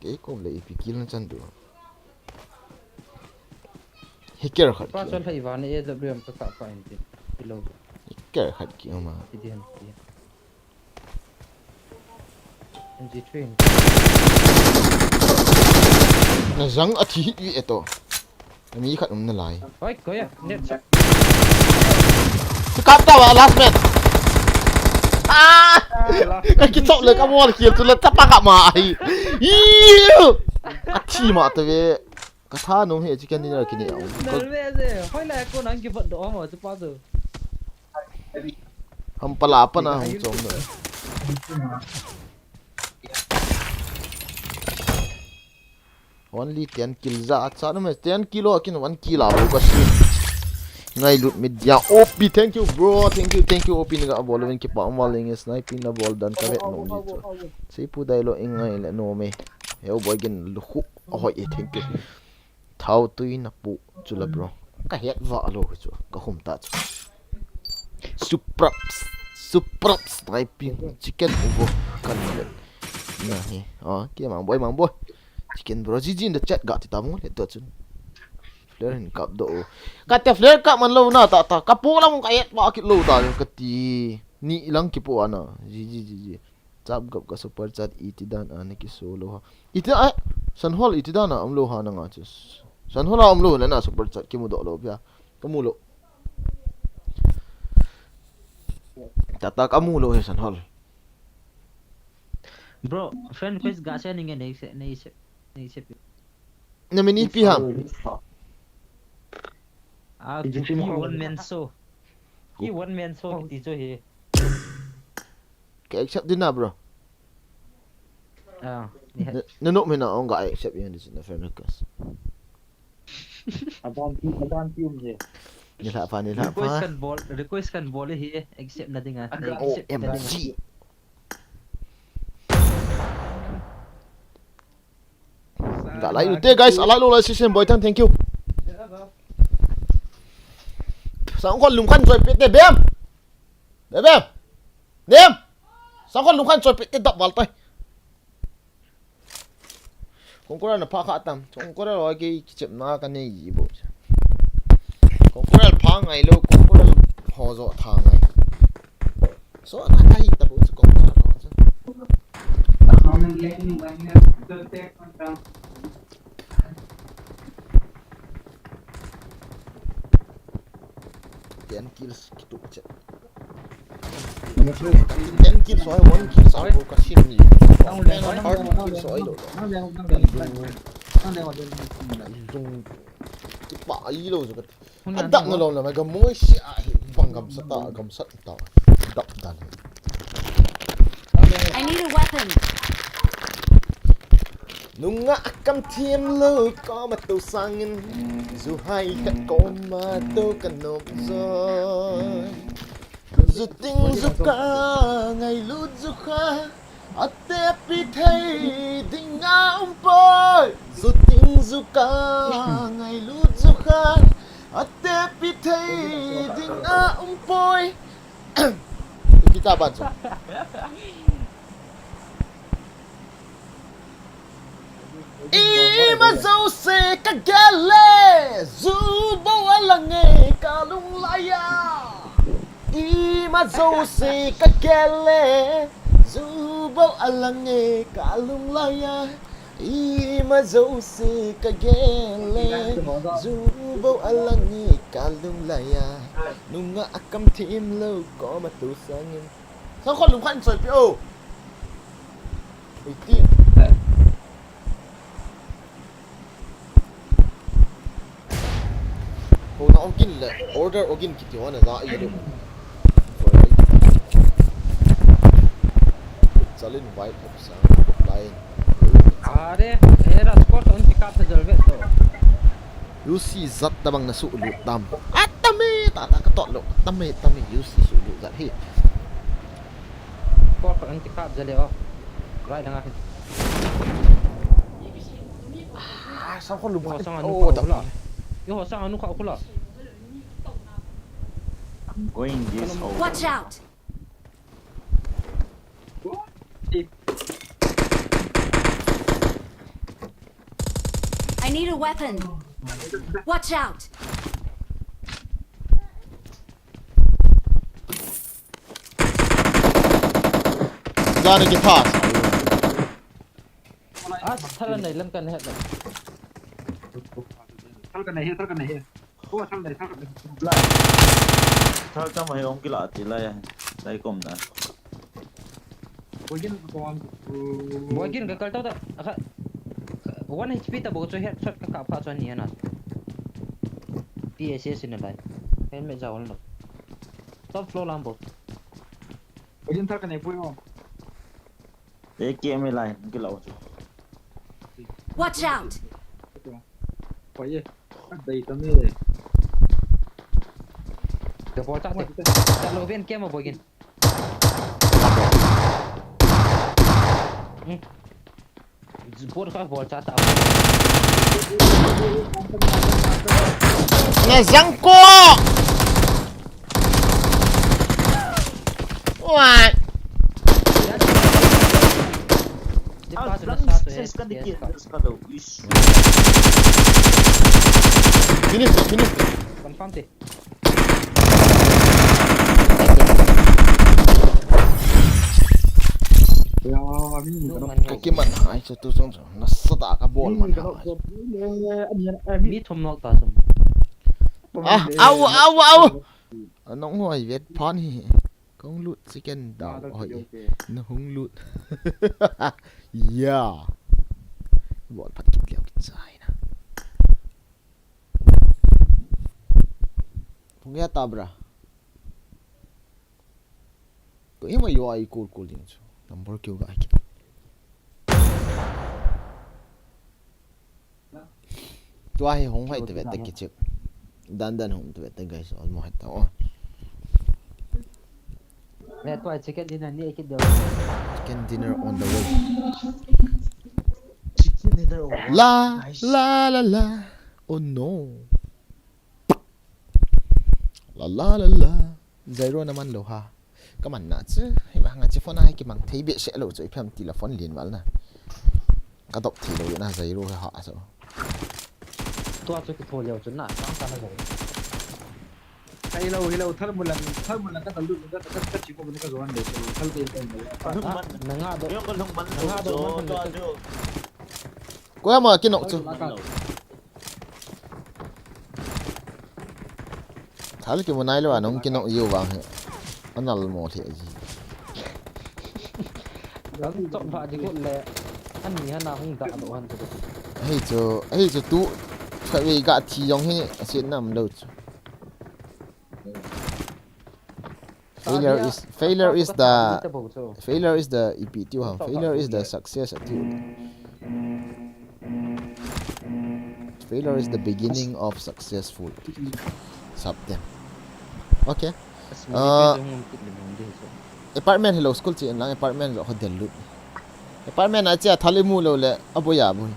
Cái côm lấy bị kia nó chân được. Hiker khát Pa kia. chal hai van AWM ka pa inti. Kilo. Hiker khát kia mà. Idian. MG train. Na zang a thi hi eto. Mi khat na lai. Oi, ko ya. Net check. Kap ta wa last man. Cái chọcเลยcái mòn kia tôi là chắc bác mà ai. Chi mà tôi về. Cái tha nó hệ chỉ cần đi là cái này. Nal ve je. Hoi la ko nang ki vận độ mà chứ pa giờ. Hầm pala apa na hầm chong nữa. Only 10 kill za at sa naman 10 kilo akin 1 kilo ako kasi ngay loot media OP thank you bro thank you OP nga ball wen kipa maling sniping na ball dan ka vet no dito si pu dai lo ingai le no me yo boy gen lu oi thank you thau tui na pu chula bro ka het va lo chu ka hum ta chu supraps sniping chicken ubo kan le na he kia mang boy chicken bro GG in the chat ga ti tamu le to chun flare in cup do ka te flare cup man lo na ta ka pu la mong kayet ba kit lo ta ka ti ni lang ki pu ana GG chap gap ka super chat iti dan ani ki solo ha iti a san hol iti dan am lo ha na nga chus san hol am lo na super chat ki mu do lo pya kamu lo tata kamu lo he san hol Bro, friend request gak saya nih nih na mini pi ham he one man show. He one man show kita he. ka accept din na bro no me na on ga accept yan din na friend request Abang tium je. ni la pa Request kan boleh he accept na dengan. OMG Gak like lu teh guys, like lu like session boy thank you. Sang con lùng khăn rồi biết tê bém. Đêm. Sang con lùng khăn rồi biết tê đập vào tay. Không có là phá khá tầm, không có là cái chậm na cái này gì bộ. Không có là phá ngày luôn, không có là họ dọ thang ngày. Số na cái tập bộ sẽ có cái đó chứ. Orang lain banyak tertek tentang 10 kills gitu aja 10 kills soal 1 kill sa aku kasih ni hard kill soal lo yung tipa ilo so kat adak na lo na may gamoy siya panggam sa ta gamsat ta dak dan I need a weapon. nung nga akam thiên lơ có mà tàu sangin dù hay cả có mà tàu cần nộp rồi dù tình dù cả ngày lút dù khá ở tép đi thấy tình áo bơi dù tình dù cả ngày lút dù khá ở tép đi thấy tình áo bơi kita baca Ima dâu xe các ghé lê dù bố là nghề cả lung laya Ima dâu xe các ghé lê dù bố là nghề cả lung laya Ima dâu xe các ghé lê dù bố là nghề cả lung laya nung ngã cầm thêm lâu có mà tụ sang nhân sao con lùng khăn rồi biểu tiệm Kung na ogin la order ogin kiti wana za iyo salin white of sa line Are era sport on tikap sa jalvet to you see zat tabang na suulu tam atame tata katot lo tame you see suulu zat he sport on tikap jaleo right dengan sao con lùng sang anu oh kau pula yo sang anu kau pula I'm going this over. Watch out. I need a weapon. Watch out. ra được cái pass thằng này lên cần hết rồi Thal kan nahi. Ko thal kan nahi. Sao cho mày ông cái lọ thì lại cùng nè. Mungkin gagal tahu tak? 1 HP tak bocor headshot ke kapal tuan ni anak. PSS sini lai. Kan mek jauh lah. Top floor lampu. Thal kan nahi puyo. Để kia mới lại cái lọ. Watch out. Phải ye. Đây tao nghe. The ball chat chat lo bên kia mà boy gin. Ball ka ball chat ta. Ngezangko. Wah. Dia Ah, pas sudah lang satu ses ka head. dikit terus ka daw. Is. Finish. Confirm teh. Ya, ini Kaki man hai cho tu song na sata ka ball man. Mi thom nok ta sum. Ah, au. Nong hoi vet pon hi. Kong lut chicken dao hoi. Nó hung lut. Yeah. Ball pat kit leo kit sai na. Pungya tabra. Ko ima yo ai cool din chu. Number kêu ga ki. Tua hi hong hai te vet ki chik. Dan hong te vet guys all mo hat ta. Mẹ tôi chicken dinner ni ekit dia. Chicken dinner on the way. Chicken dinner. La. Oh no. La. Zero naman lo ha. Các bạn nãy chứ, hay mà hàng chỉ phone này cái bằng thấy bị sẽ lộ rồi phèm thì là phone liền vào nè. Các độc thì lộ na zero hay họ sao? Tôi cho cái thổi liều chuẩn nãy sáng sáng rồi. Hello, thal mulan ka talu ka chiko ka zoan de thal de Nanga do. Yo ko long man lo. Có mà cái nọ chứ. Thal cái một này lo anh ông cái nọ yêu vàng. Anh nào một thiệt gì? Đó chọn vợ thì cũng lẹ. Anh nhỉ nào không tạ độ hơn thôi. Hey cho tu phải vì gạ thì giống như sẽ nằm đâu. Failure is the EP tiêu hả? Failure is the success tiêu. Failure is the beginning of successful. Something. Okay. Apartment hello school chi lang apartment lo hotel lut. Apartment a cha thalimu lo le aboya boy.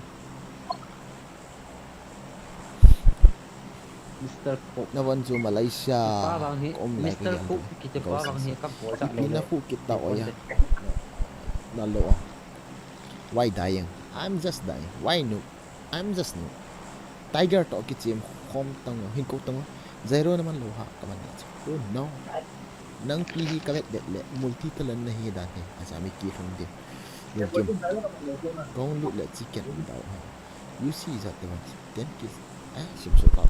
Mr. Cook. Na wan zu Malaysia. Mr. Cook kita parang ni kan bol chat lo. Kipan Kit Taote. Na lo. Why dying? I'm just dying. Why no? I'm just no. Tiger to kichim khom tang hin ko tang. Zero naman lo ha kaman na. Oh no. Nang pihi kavet det le multi talan na hi dan he asami ki khang de. Yung kong lu le chicken daw ha. You see that the one. Then kiss. Sim so ta.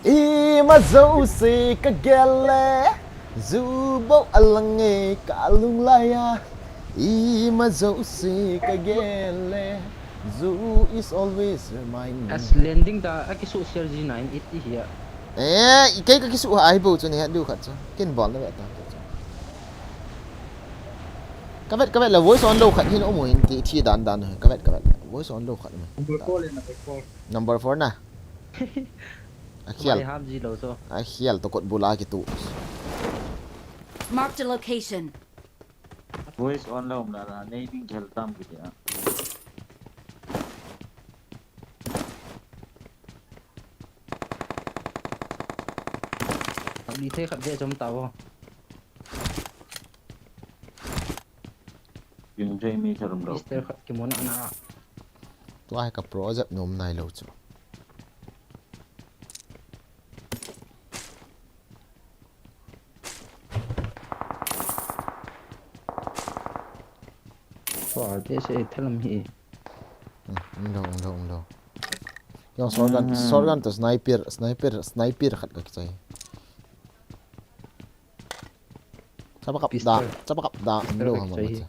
Ima zo se ka gele zubo alange kalung laya. Ima zo se ka gele Zoo is always reminding. As landing da aki social G9 iti hiya. Cái số ai bù cho này đủ khát cho cái ball nó vậy ta. Cái vết là voice on low khát thì nó mùi thì đàn rồi. Cái vết voice on low khát mà. Number 4 nè. Akhiel to cột bola gitu. Marked a location. Voice on low là naming khel tam gitu ya. Đi thế khắp địa trong tàu. Yung Jamie charum daw. Mister khắp cái món ăn. Tu ai ka project nom nai lo chu. Wow, thế sẽ thật làm gì? Undang. Yang sorgan tu sniper khát cái gì? Siapa kap da ndo hama baca.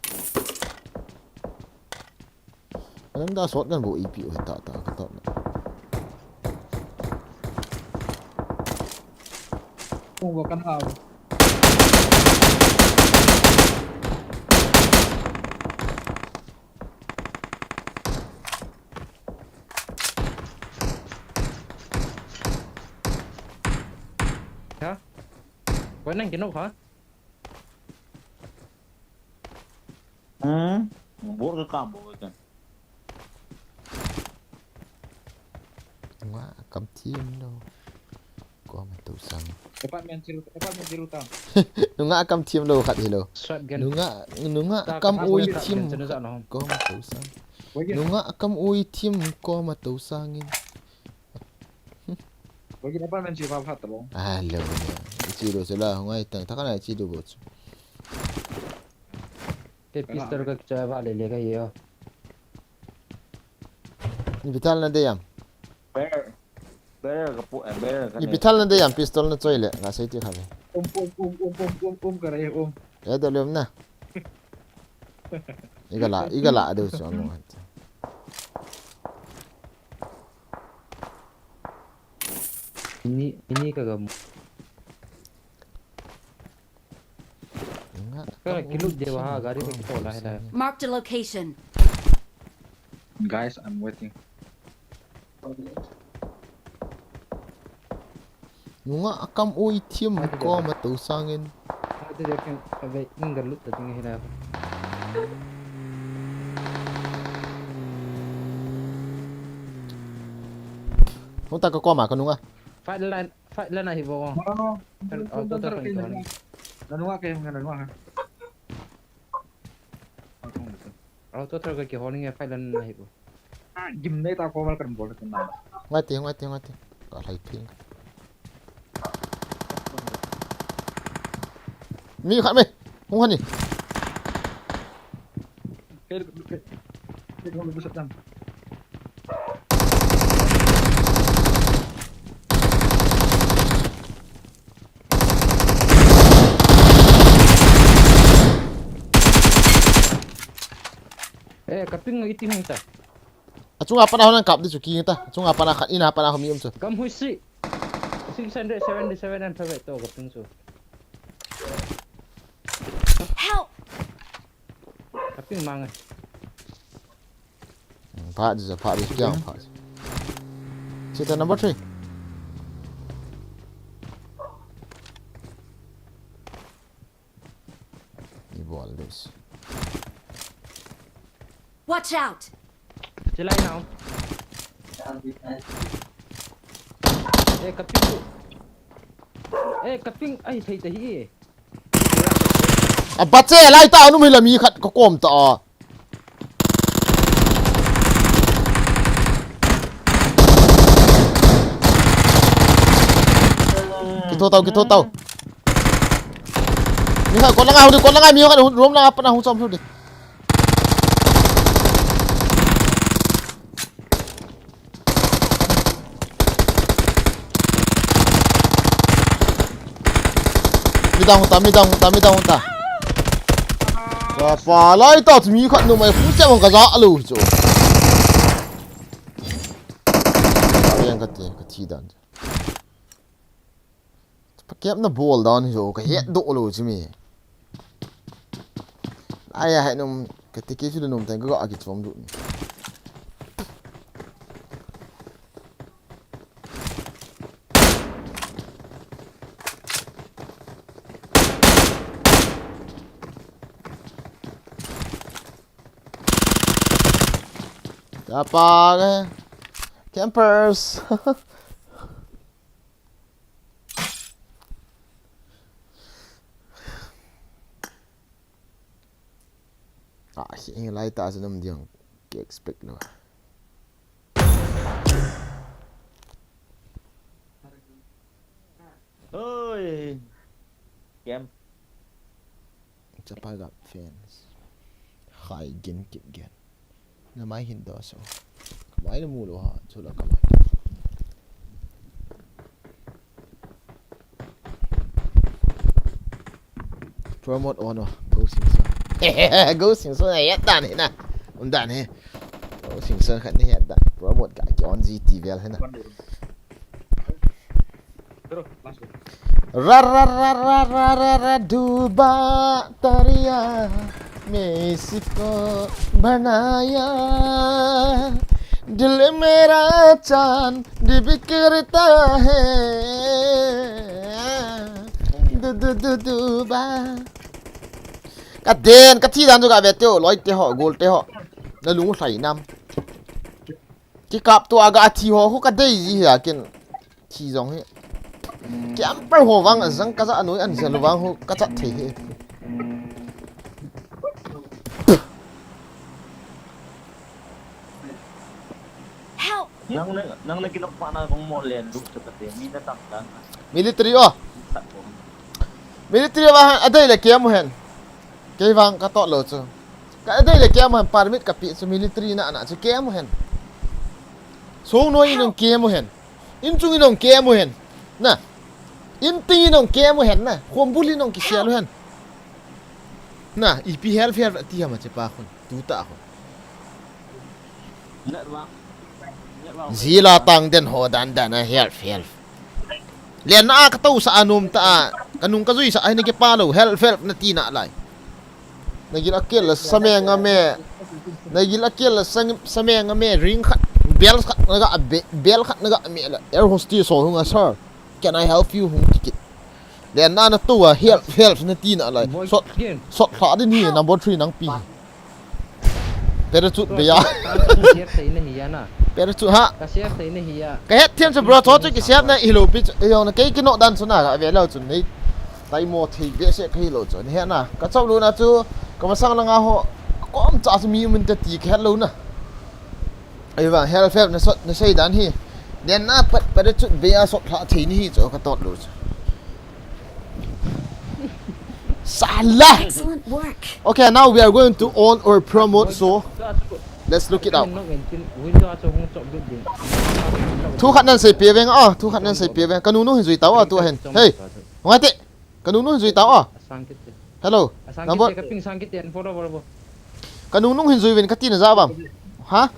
Anh đã sốt kan bu EP oi ta kata. bukan hal. Quay nang cái nóc hả? Bố cái cam bố cái Nga kam team no. Ko ma tu sang. Apartment zero tang. Nunga kam team lo khat hilo. Shotgun. Nunga kam ui team ko ma tu sang. Wagi Nunga kam ui team ko ma tu sangin. apartment zero pa hat tabong. Ah lo ne. Chi lo sala ngai tang thakana chi do bo. Cái pistol cái chơi vào để lấy cái gì không? Ni bital na de yam. bear cái phụ bear cái Ni bital na de yam pistol na choi le nga sei ti khabe. Ka rai om. Ya do lem na. Igala do so no. Ini kagak mau. Kalau kilo dia wah gari ke kita lah dah. Marked a location. Guys, I'm waiting. Nunga akam ui team ko ma tu sangin. Ada dia kan ada inggar lut tapi nggak ada. Hong ta ko ma ko nunga. Fight line lah hibo. Kan auto terus kan. Nanua ke nanua ha. Auto terus ke holding ya fight line lah hibo. Gym nei ta ko mal kan bol kan. Ngai ti. Ka lai ping. Mi khat me. Hong han ni. Ke ko lu besar tam. Kaping nggak itu hong ta. Achunga pana honan kap di chuki ta. Achunga pana khat ina pana homi um chu. Kam hui si. 677 and private to kaping so. Help! Kaping mangan. Pa di kyang pa. Chita number 3. Ni ball this. Watch out! Celai nào. Kaping tu. Kaping ai thấy thấy. A bache lai ta nu mi la mi khat ko kom ta. Ki to tau. Mi khat ko la nga mi khat rom la pa na hu som thu đi. Mi dang ta. Wa fa lai ta mi khat nu mai fu che mong ka za lu chu. Yang ka ti dan. Pa kep na ball down jo ka het do lu chi mi. Ai hai num ka ti ke chu num tang ka a ki chom du. Apa campers. Ini lai ta senam dia ke expect lo. ơi kem Chapa got fans. Hai gen kit gen. Na mai hin do so. Kamai na mulo ha, chula kamai. Promote on go sing sơn. Go sing sơn này hết đàn thế nè. Ông đàn thế. Go sing sơn khẩn hết đàn. Promote cả cái on GT vel thế nè. Ra ra ra ra ra ra ra Duba Taria Mexico बनाया दिल मेरा चांद बिखरता है du ba cả đen cả thi đàn cho cả về tiêu lối tiêu họ gold tiêu họ nó lúng phải năm cái cặp tua gà thi họ không cả đây gì à cái thi giống ấy cái ăn bao hồ vang ở răng cá dạ núi ăn giờ nó vang hồ cá dạ thế Help! nang nakinapa na kung mo len look sa kate mi na takdan military oh military vang ở đây là kiếm một hèn cái vang cá to lợn chứ cái ở đây là kiếm một hèn permit cả bị số military nè nè chứ kiếm một hèn số nuôi nông kiếm một hèn in chung nông kiếm một hèn nè in ti nông kiếm một hèn nè hôm buli nông cái xe luôn hèn nè EP health ti mà chứ pa khun tu ta khun net wa zila tang den ho dan dan a health len na ka to sa anum ta kanung ka zui sa ai ni ke palo health na ti na lai nagil akil sa me nga me nagil akil sa me nga me ring khat bel khat naga bel khat naga me air hostess so hunga sir can I help you hung ticket len na na to health na ti na lai so kha din hi number 3 nang pi pero chut be ya pero chut ha cái hết thêm cho bro thôi chứ cái xếp này hiểu biết hiểu là cái nọ đan số nào lại về lâu chuẩn đấy tay một thì biết sẽ cái hiểu chuẩn hết nè cái trong luôn là chú có mà sang là ngao họ có ông trả cho mình tự tí cái hết luôn nè ấy và hết phép nó xây đan hi đèn na pero chut be ya sọt hạ thì hi cho cái tốt luôn Salah. Excellent work. Okay, now we are going to own or promote, so let's look it out. Thu khát nên xây bia veng à, thu khát nên xây bia veng. Kanunu hình duy tao à, tu hen. Hey, ngay tị. Kanunu hình duy tao à. Hello. Number. Kanunu hình duy veng katin ra bang. Hả?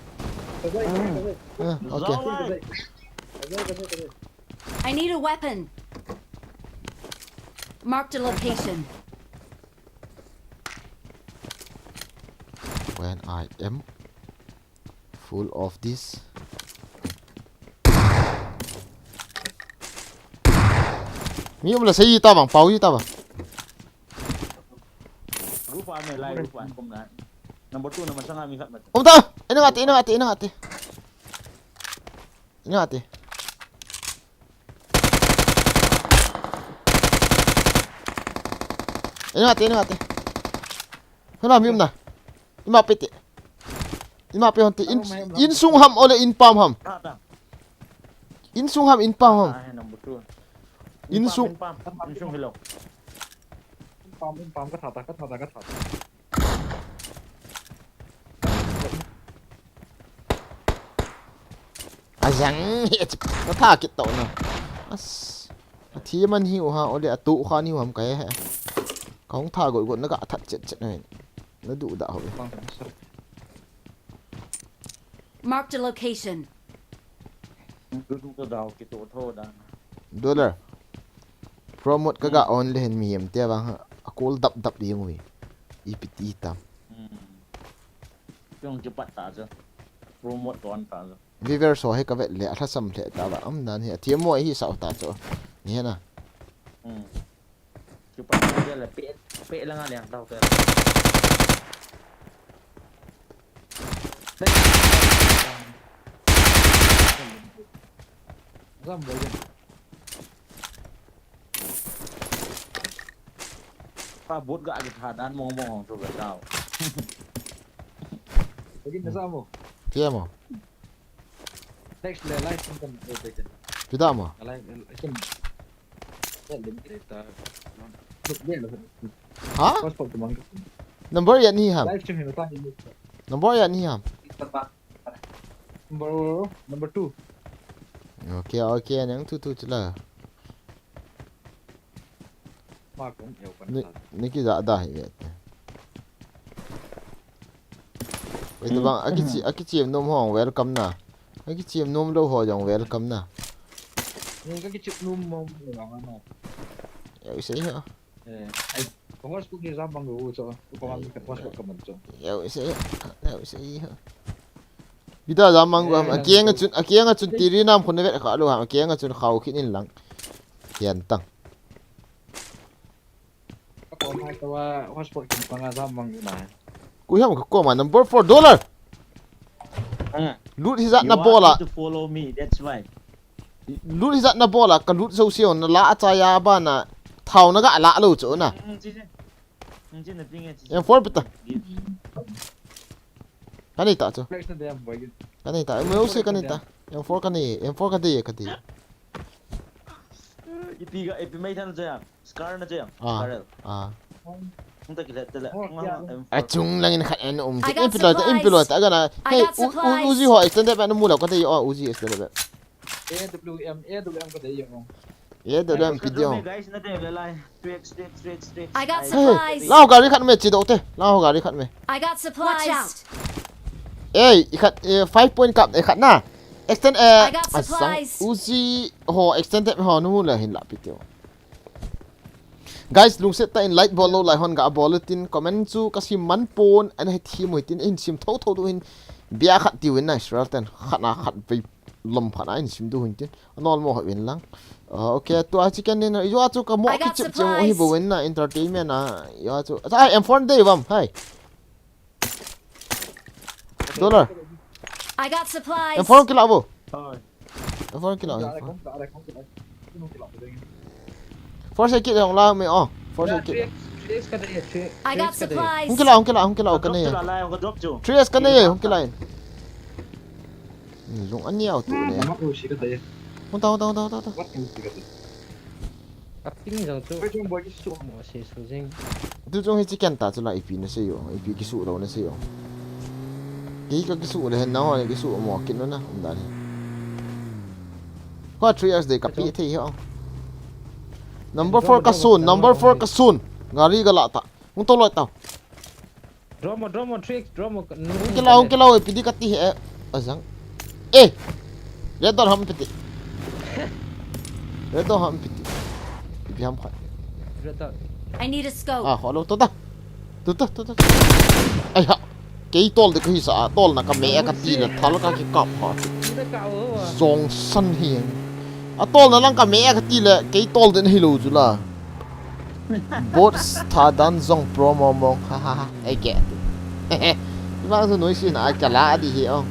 Okay. I need a weapon. Marked a location. When I am full of this. Mi là xây gì ta bằng pháo gì ta bằng. rupa me lai rupa kom na number 2 naman sa mi khat mat Om ta, ina ngati. Ina ngati. Hana mi na. Ima piti. Ima pe honti in sung ham ole in pam ham. In sung ham in pam ham. number 2 In sung hello pam cái thằng ta Ayang nó tha kit tau na. As thi man hiu ha ole atu kha ni ham kai ha. Không tha gọi nó gạ thật chết này. Nó đủ đạo vậy. Marked a location. du daw ki to tho da Dollar. Promote ka ga on lehen mi em te bang ha. Akol dap di ngui. Ipit itam. yung cepat ta cho promote kon ta cho Viver so he ka vet le atha sam le ta ba am nan he thiam mo hi sao ta cho. Ni na. cepat dia lah pe lang yang tahu ke Ram boleh. pa bot ga cái thàn mong cho cái tao Jadi nasa mo. Thiam mo. Next le live kan betul. Pida mo. Live kan. Lim kita. Look dia lah. Ha? Passport teman. Number ya ni ham. Live stream ni tadi. Number ya ni ham. Number 2. Okay, nang tu chla. Mark cũng yêu con. Ni ki za da hi. Itu bang aki chiem nom hong welcome na. Aki chiem nom lo ho jong welcome na. Ni cái chip num mong orang mana. Ya isi ha. Ai kung harus pergi Sabang dulu so. Kung ang kat passport ka man so. Ya isi ha. Bida zamang gam akianga chun tiri nam khun vet kha lo ha akianga chun khau khin in lang. Hian tang. แต่ว่าฮอสปอร์ตกินฟังงานซ้ำบังอยู่ไหน กูเห็นมันก็มา number $4 ลูดที่จะนับโบล่ะ to follow me that's why ลูดที่จะนับโบล่ะก็ลูดโซเชียลนั่นละอาจารย์บ้านน่ะเท่านั้นก็ละลูดจ้ะนะยังฟอร์บิตกันนี่ตาจ้ะ เล็กนั่นเดียวบ่อย กันนี่ตาไม่รู้สิกันนี่ตายังฟอร์กันนี่ยังฟอร์กันดีกันดี ipiga ipimay tan jaya scar na jaya อ่า scarel อ่า kung ta kilat tala à chung lang in khat en I got impilot aga na I hey got supplies. uzi ho extended ba no mula ko tayo uzi extended AWM ko tayo yung ye da dam video guys na tayo lalay straight I got hey supplies. lao gari khat me chi do te lao gari khat me I got supplies. Watch out. eh ikhat 5 point cup e khat na extend I got asang supplies. uzi ho extended ho no mula hin la pitio guys lung set ta in light ball lo lai hon ga bulletin comment chu kasi man pon an he thi moitin in sim tho tho do in bia khat ti win na shralten khat na khat pe lom pha na in sim du hin tin anol mo ha win lang okay to a chicken din yo chu ka mo I ki got chip chim o hi bo supplies. win na entertainment na yo chu ai m4 day bam hai dollar I got supplies. m4 kila bo thôi m4 kila không for se kit hong la me oh for se kit I got supplies. hong kila ka ne lalay ko drop jo 3s ka ne hong kila ni long an yaw tu ne Mak usi ka tayo. hong tao What usi ka tayo? Cutting rằng chú Pwede yung boy kisu. mà sẽ số riêng tu chung hi chicken ta chu la ip na se yo ip ki su ro na se yo ki ka ki su le hen na ho ki su mo kin no na da ni kwa 3s de ka pi the hi number 4 ka sun gari ga la ta hong to lo ta drama trick drama hong kila ip di ka ti he azang eh red dot ham piti red dot ham piti ip ham khat rất là I need a scope. à họ đâu tốt ta ai hả cái tol thì cái sao tol là cái mẹ cái tí là tháo cái cọp họ rất cao ở dòng sân hiền à tol là lang cái mẹ cái tí là cái tol đến hello chú là bot ta dan dòng promo mong ha ha ha ai kẹt nhưng mà tôi nói xin ai cả lá đi hiểu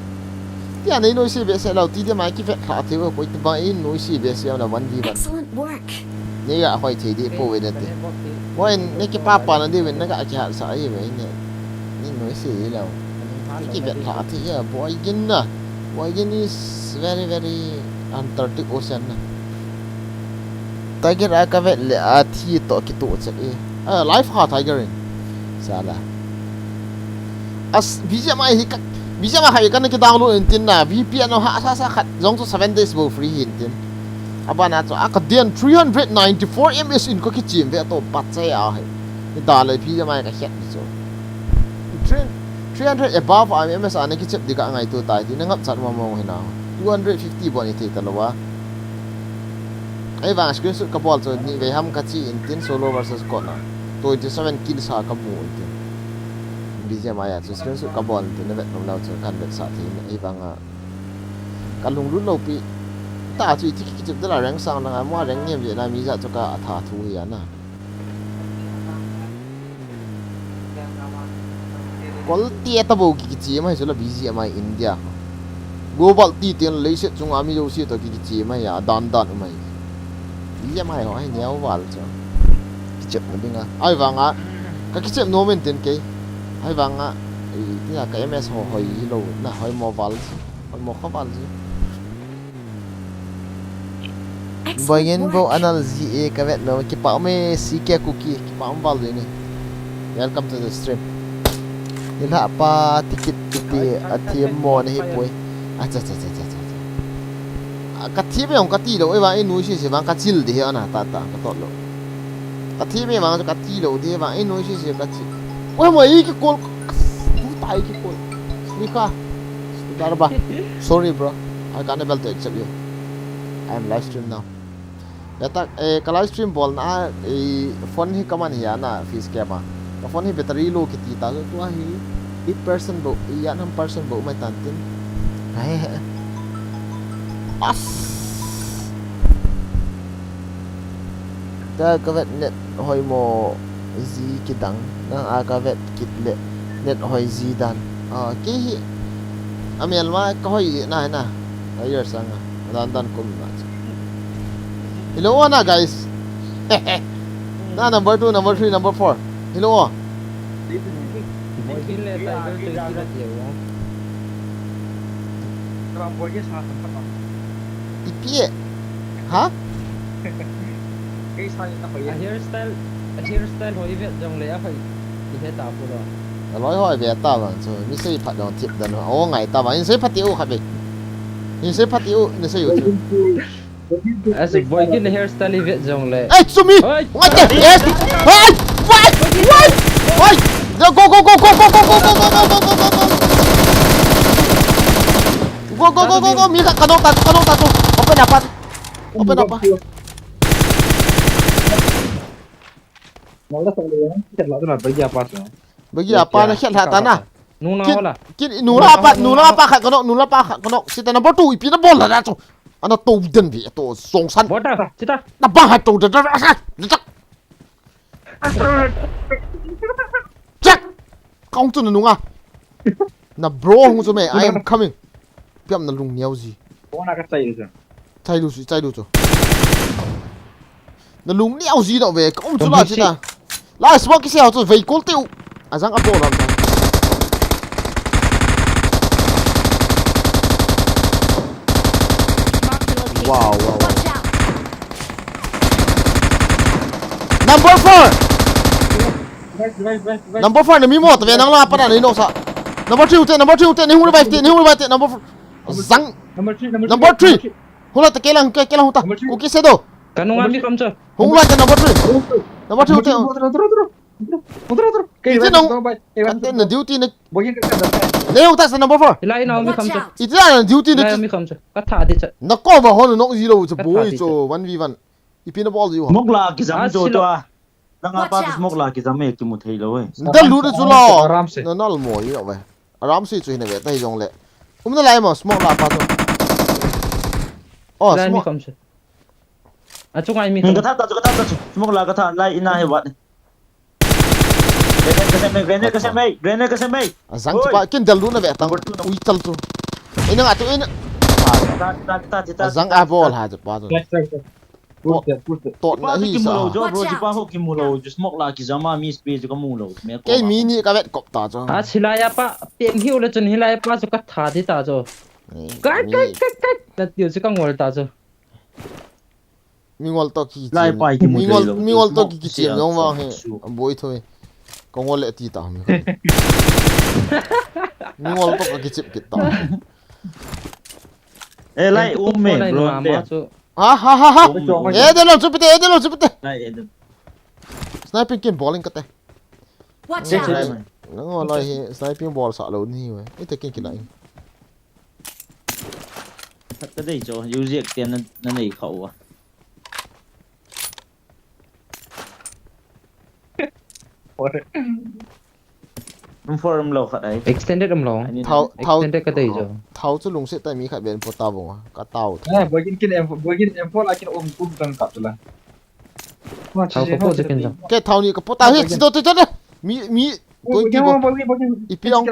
thì anh ấy nói xin về sẽ đầu tiên mà cái việc khác thì có cái bài nói xin về sẽ là vấn đề vậy Excellent work.นี่ก็ค่อยทีดีโปรเวนันติว่านี่กี่ป้าปานันดีเวนนั่นก็อาจจะหาสายอยู่เนี่ยนี่หน่วยสีแล้วนี่กี่แบบขาที่อ่ะบอยกินนะบอยกิน is very very Antarctic Ocean นะแต่ก็รักกับเละที่ต่อกี่ตัวจะไลฟ์หาไทเกอร์สาระas วิจัยมาให้กันวิจัยมาให้กันนี่ก็ดาวน์โหลดอินทินนะ VPN เอาหาซะขัดจงตัว7 days bo freeอินทินabang nak tu akadian 394 ms in ko kichim ve to patse a hai ni da le phi jamai ka het so 300 above ms ane ki chep dika ngai tu tai ti nangap chat ma mo hina 250 bon ite talawa ai wang screenshot ka bol so ni ve ham ka chi in tin solo versus ko na 27 kills ha ka mu in tin bija maya so screenshot ka bol tin ve nom lau so kan ve sa thi ai wang a kalung lu lo pi ta chui ti ki chip da la rang sang na ma rang nyem je na mi za cho ka tha thu hi na quality ta bo ki chi mai so la bg mai india global ti ten le se chung ami jo si to ki chi mai ya dan mai bg mai ho ai nyao wal cho ki chip na binga ai wanga ka ki chip no men ten ke ai wanga ti ya ka ms ho hoi lo na hoi mobile mo khaval ji Bagian bo analisis ka vet no ki pa me CK cookie ki pa am bal ni welcome to the stream ila pa ticket ti atm mo ni poi acha cha cha cha cha ka ti be on ka ti lo e ba inu si se bang ka chil de ana ta ka to lo ka ti me bang ka ti lo de ba inu si se ka chi oi mo i ki kol tu tai ki kol slika darba sorry bro I can't able to accept you I am live stream now Yatak ka live stream bol na phone hi kaman hiya na face cam ka phone hi battery low kiti ta to hi 8% bo ya 6% bo mai tantin ai as ta ka vet net hoi mo zi kitang na agavet kitle net hoi zi dan ki hi amial ma ka hoi na ayer sanga dan kum na hello na guys na number 2 number 3 number 4 hello Boy kin le tiger to kira tiyo. Kalau boynya sangat tempat. ipie ha Cái sai tak A hairstyle hoi vet jong le a phai. Di he ta pu lo. lối hỏi về ta mà rồi mi sẽ phát động tiếp đàn ô ngày ta mà in sẽ phát tiêu hả vậy in sẽ phát tiêu in sẽ YouTube As a boy kin le hairstyle vet jong le. ấy sumi Oi. what the yes why go go go go go go go go go go go go go go go mi ka kanong ta open apa Nó rất là thật là bagi apa sih? bagi apa na khiat hatan na Nu na wala. kin nula apa khat kanok sita number 2 ipi na bol la chu ana to den bi to song san Bota, cita. na ba ha to da check kaung tu na nunga na bro hung chu me I am coming piam na lung niao ji Có na cái sai rồi. chai lu chu na lung niao ji no ve kaung chu la chi ta la smoke ki se chu ve kol tiu azang apo ram ta Marked a location. wow Watch out. number 4 Right. number 4 na mi mo ta ve nang la pa na ni no sa number 2 te ni hu revive te number 4 zang number 3 hula ta kelang huta ku ki se do Kanu ngami kam cho. hung la ta number 3 number 2 te Terus. Itu dong. kan te na duty na Boynya kan ada. ne huta sa number 4 Hilai na mi kam Watch cho. out. iti na duty Hilai na mi kam cho. Ka tha de cha. na ko ba hon no zero cho boy cho 1v1 ipi na ball yu mok la ki zam Ah, jo sila- to a nang Watch apa out. mok la ki zam e ki mu thei lo we da lu de chu lo Aram se. na nal mo yi ve aram se chu hina ve ta jong le na lai mo smoke la pa to oh Hilai mi smoke kam cho. A chu ngai mi ka kam. tha ta mok la ka tha lai ina he wat grenade ka se me azang chu pa kin dal lu na ve tang ui tal tu ina nga tu ina ta azang a ball ha pa to Push. to ba na ki hi mu lo sa jo bro Watch ji out. pa ho ki mu lo ju smoke la ki zama mi space ka mu lo me ko ke mini ka vet kop ta cho A hilai pa peng hiu le chun hilai pa chu ka tha de ta cho. Kai. Ta tiu chu ka ngol ta cho. mi ngol to ki Lai pai ki mu thei lo mi ngol to ki chiam yong wa he boi thoi ko ngol le ti ta mi mi ngol to ka ki chip ki ta e lai me bro ma chu. ha de lo chupite lai e sniping kin bowling ka te Watch Check, out. check. no ngol hi sniping ball sa lo ni we ite kin ki lai ka dei jo yu riek ten na nei khau a form lo khat ai Extended long. thau Extended ka dei cho. thau chu lung se ta mi kha ben po ta bo ka tau Boykin M4 lagi om kan kat tu lah. Thau ko po chicken cho. ke thau ni ka po ta he chi do te mi ko ki bo Ipiong.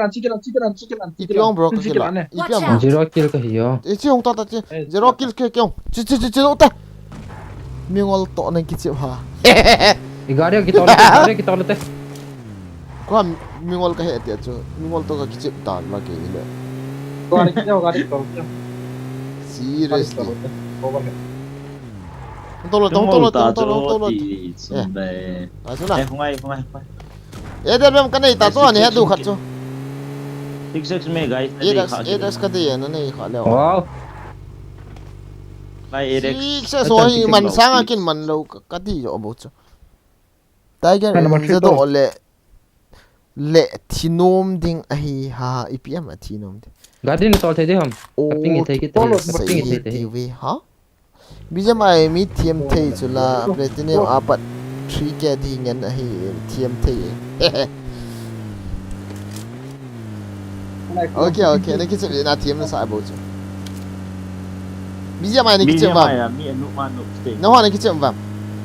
Ipiong bro ka kila ipiong bro Zero kill ka hiyo. e chi hong ta ta chi zero kill ke kyong chi ta mi ngol to na ki chi ha Igari kita ulit eh. ko mi ngol ka he te chu mi ngol to ka ki chi ta la ke ile seriously to be asu na e không ai e de bem ka nei ta to ni he du khat chu 66 me guys e das ka de na nei kha le Wow. lai erex se so hi man sang kin man lo ka di jo bo chu tiger ze do le thinom ding a hi ha ipm a thinom de Garden tol the de ham. o Kaping ite kit. Kaping ite te. TV ha bijamai mi thiam thei chula platinum apat 3k di ngan a hi thiam thei okay na ki che na thiam na sa bo chu bijamai ni ki che va mi anu man no stay na wa ni ki che va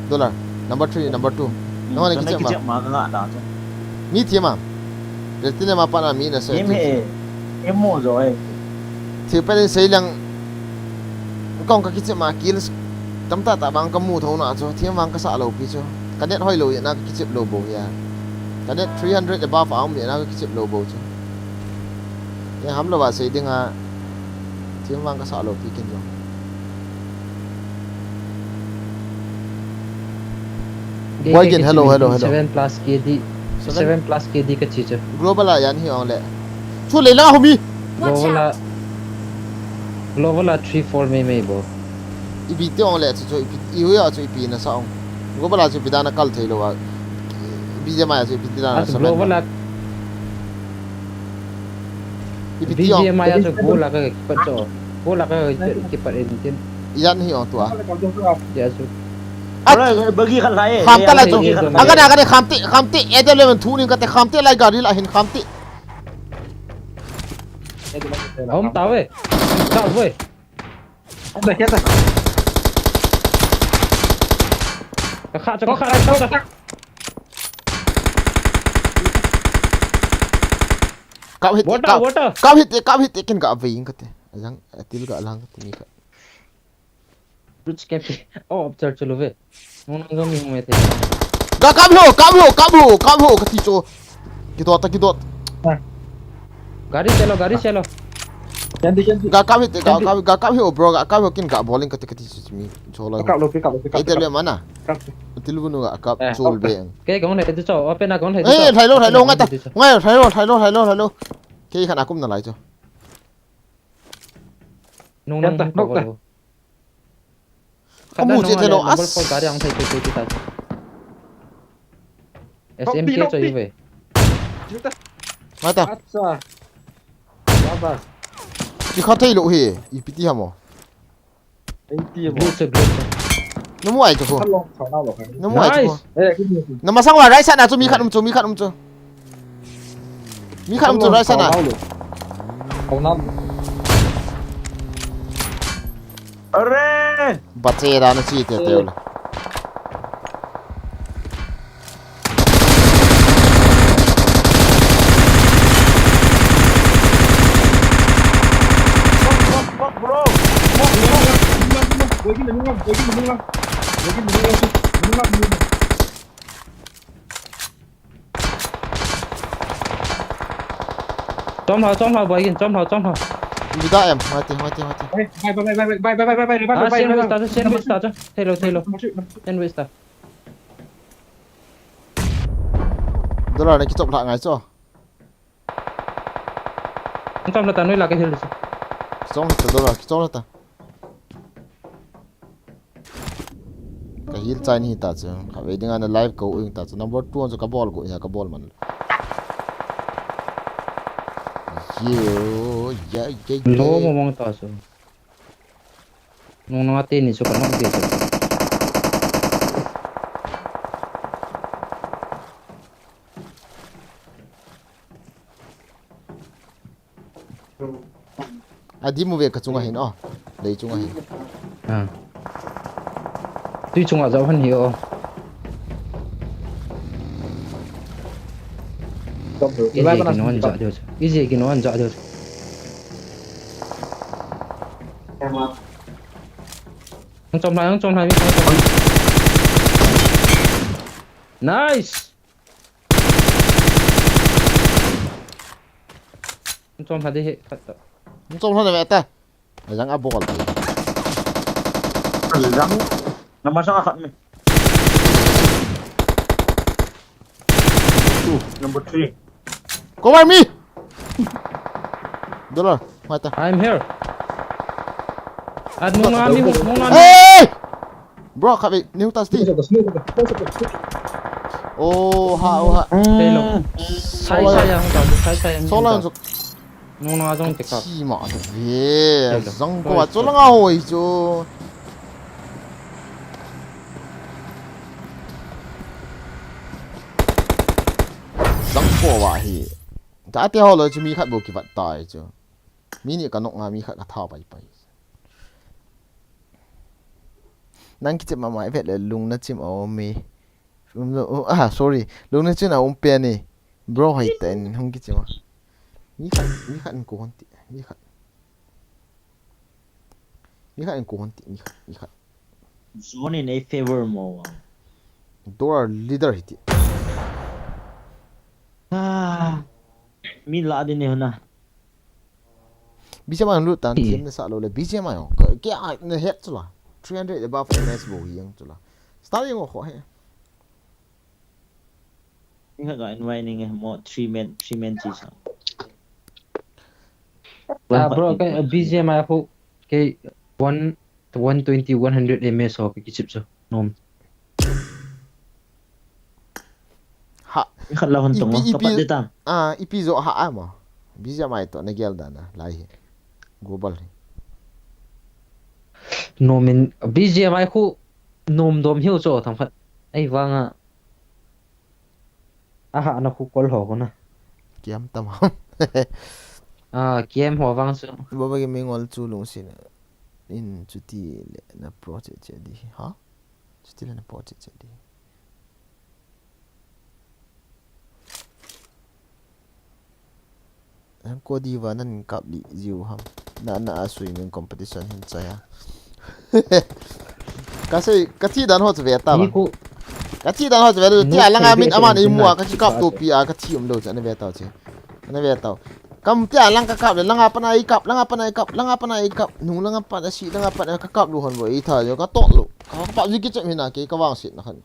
dollar number 3 number 2 nó này cái cái chuyện mà ngạ đó chứ mi thiêm à để tin mà bạn mi là sẽ em mua rồi thì phải đến xây lăng con cái chuyện mà kia tấm ta bang cái mù thâu nọ cho thiêm bang cái xạ lầu pi cho cái net hoi lầu hiện na cái chuyện lầu bầu ya cái net 300 above áo hiện na cái chuyện lầu bầu cho ya ham lo ba xây đừng à thiêm bang cái xạ lầu pi kinh rồi Boy again, hello. 7 plus KD 7 plus KD ka chicha Global là yan hi on le. Chu le la homi. Watch out! global la 3-4 me bo Ibi te on le chu iu ya chu ipi na saung. Global la chu bidana kal thei lo wa. Ibi je ma chu ipi dana as sa. global la Ibi ti on. BGMI ya go la ka kipat cho go la ka kipat in Yan hi on tua. ya so rồi bagi khăn lại Kham ta la chu. Aga na ga de kham ti Edam Nah thu ni ka te kham ti lai gari la hin kham ti. ông tao về tao về Đây chết rồi. cái khác cho cái khác Kau hit water kau hit kin ka vein ka te. Ajang til ga lang ti ni ka. rich cafe oh church chalo về nong nong mi me te Ga kam ho ka ti cho. Ki dot. गाड़ी चलो Candy. Ga kam ho bro ga kam ho kin ka bowling ka te mi chola. Cậu lục. Edam Nah mana? Til bu nu ga kap chol be. cái con này tôi cho open là con này Ê, thay lô ngay ta. Ngay thay lô. Cái khả năng cũng là lại cho. nong nong Không mua gì thay lô number 4 गाड़ी ang thai kita SMK cho như vậy Ngay ta. Acha. Sabas. Chỉ khó thay lô hề. IPT hả mò? Anh kia mà. blue Nó mua ai cho cô? Khăn lông khẩu nào rồi. Nó mua ai cho cô? nice Ê cái gì? Nó mà sang ngoài right side nào cho mi khát cho. Mi khát cho right side nào. Khẩu năm. rồi Bắt xe ra nó chi tiệt tiêu là. bro Với cái mình lông. trong hào boy trong hào Đi đã em, mati. Bay. sandwich start hello sandwich start Đó là này cái chụp lại ngay cho. trong là tao nói là cái hello Trong đó là cái trong ta. Cái hill chai ni ta chứ. Cái về dengan live câu ứng ta chứ. Number 2 cho cái ball của nhà cái ball mình. lo mo mong ta so nong ate ni so kan mo ke Adi mu về cái chung hin oh. Lấy chung hin. à tuy chung ở dấu hơn nhiều cái gì cái nó ăn dọa được cái gì cái nó ăn dọa được Em ạ. trong này nice trong hạt đi Trong thôi này ta. Jangan abol. rắn number sang khăn mình number 3 Go by me. Đó là, ngoài ta. I'm here at mong ami Hey! Bro, kami new task đi. Oh, ha. hello sai không Số lần rồi. nó trong cái cặp Chi mà về, rong qua chỗ nó ngồi chứ. Rong qua vậy. Đã tiêu rồi chứ mi khát bộ kỳ vật tài chứ. Mi này cái nọng mi khát cái thao bay. Nang kita mama ivet le lung na chim o mi sorry lúc này chứ nào pen này bro hay tên không cái gì mà mi khăn cố hồn tị mi khăn cố hồn tị mi khăn zone in a favor mo door leader hiti mi la din ne na bisa mana lu tan team ne sa lo le bisa mana ke ne head tu lah 300 above ms bo yang tu lah starting ngo ho he ni ka ga invite ni mo 3 men chi sa bro cái BGMI aku cái 120 100 ms ho cái chip so nom ha ka la hon tong ka pat de ta episode ha ma bisa mai to ne gel dana lai global nomin BGMI khu nom dom hiu cho thằng phật ai vanga ha na khu kol ho na kiam tam kem ho wang so baba ke mengol chu long sin in chuti na project che di ha chuti na project che di an ko di wa nan kap li ziu ham na swimming competition hin cha ya ka chi dan ho che ta ba ka chi dan ho che ti ala nga min aman i muwa ka chi kap to pi a ka chi um lo cha na ve ta che na ve ta kam tia lang ka kap le lang apa na i kap nu lang apa na si lang apa na ka kap lu hon bo i tha yo ka to lu ka pa ji ki che mina ke ka wang sit na khan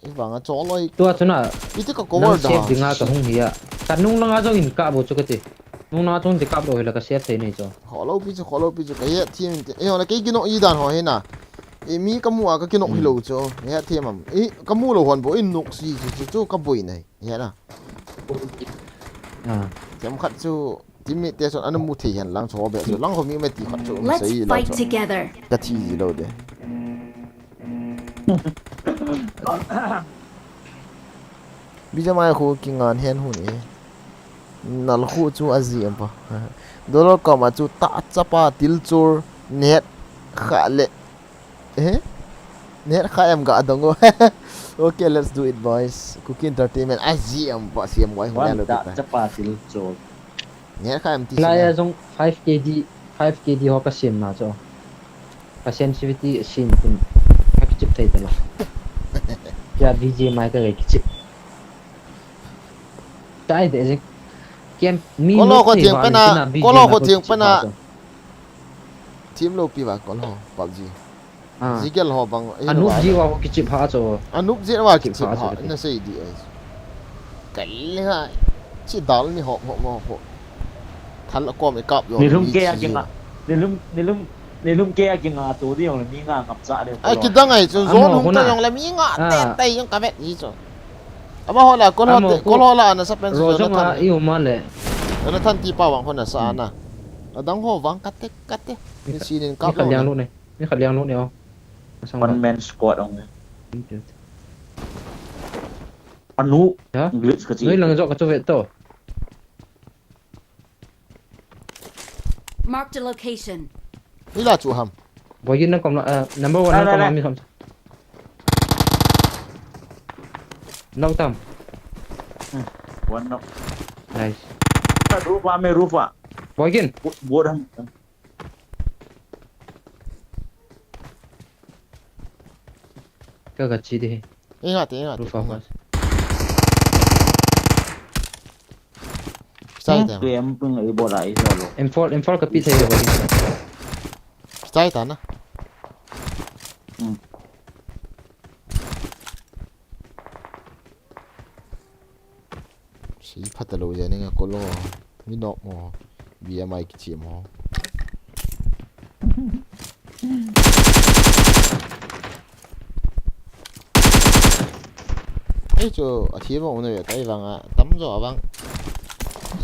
i wang a cho loi tua chuna i ti ka nang cover da chef dinga ka hung hiya kan nung langa jong in ka bo chukati nung na chong de kap lo hela ka chef thei nei cho hollow pi chu ka ye thiem e ho na ke gi no i dan ho he na e mi ka mu a ka ki no hi lo cho ye thiem am e ka mu lo hon bo in nuk si chu ka boi nei ye na tiam khat chu timmi te son anu mu the hian lang cho be chu lang ho mi me ti khat chu Let's sei la fight cho together. ka thi ji lo de bija mai khu ki ngan hen hu ni nal khu chu azim pa dollar kam chu ta chapa til chur net kha le net kha em ga dongo okay let's do it boys cookie entertainment azim pa siam wai hu lo ta chapa til cho net kha em ti la ya jong 5 kg ho ka sim na cho ka sensitivity sin kun ka chip thei da lo ya BGMI ka cái chip tai de je kem mi ko thieng pana team lo pi ba ko lo PUBG zigel ho bang anu ji wa ki chip ha cho anup je wa ki chip ha na sei di ai kai ha chi dal ni ho thal ko me kap yo ni lum ke ya kinga ni lum ke ya kinga to di yong mi nga ngap cha de ai ki dang ai chu zo nung ta yong la mi nga te yong ka bet ji cho ama ho la ko lo la na sa pen ro zo jong a yu ma le na than ti pa wang ho na sa na adang ho wang kat te ni si nin kap khal yang lu này ni khal yang lu ne o one man squad ong anu ya glitch ka chi noi lang jo ka cho ve to Marked a location. ni la chu ham boy yin nang kom number 1 nang kom mi kom nong tam one no nice rupa me rupa boy yin bodam ka ga chi de ingat ru fa ma sai ta tu em pung ai bo lai lo m4 ka pi thei boy yin sai ta na si phatalo je ne ko lo mi nok mo BMI ki chi mo ai cho a thi mo ne kai wang a tam zo wang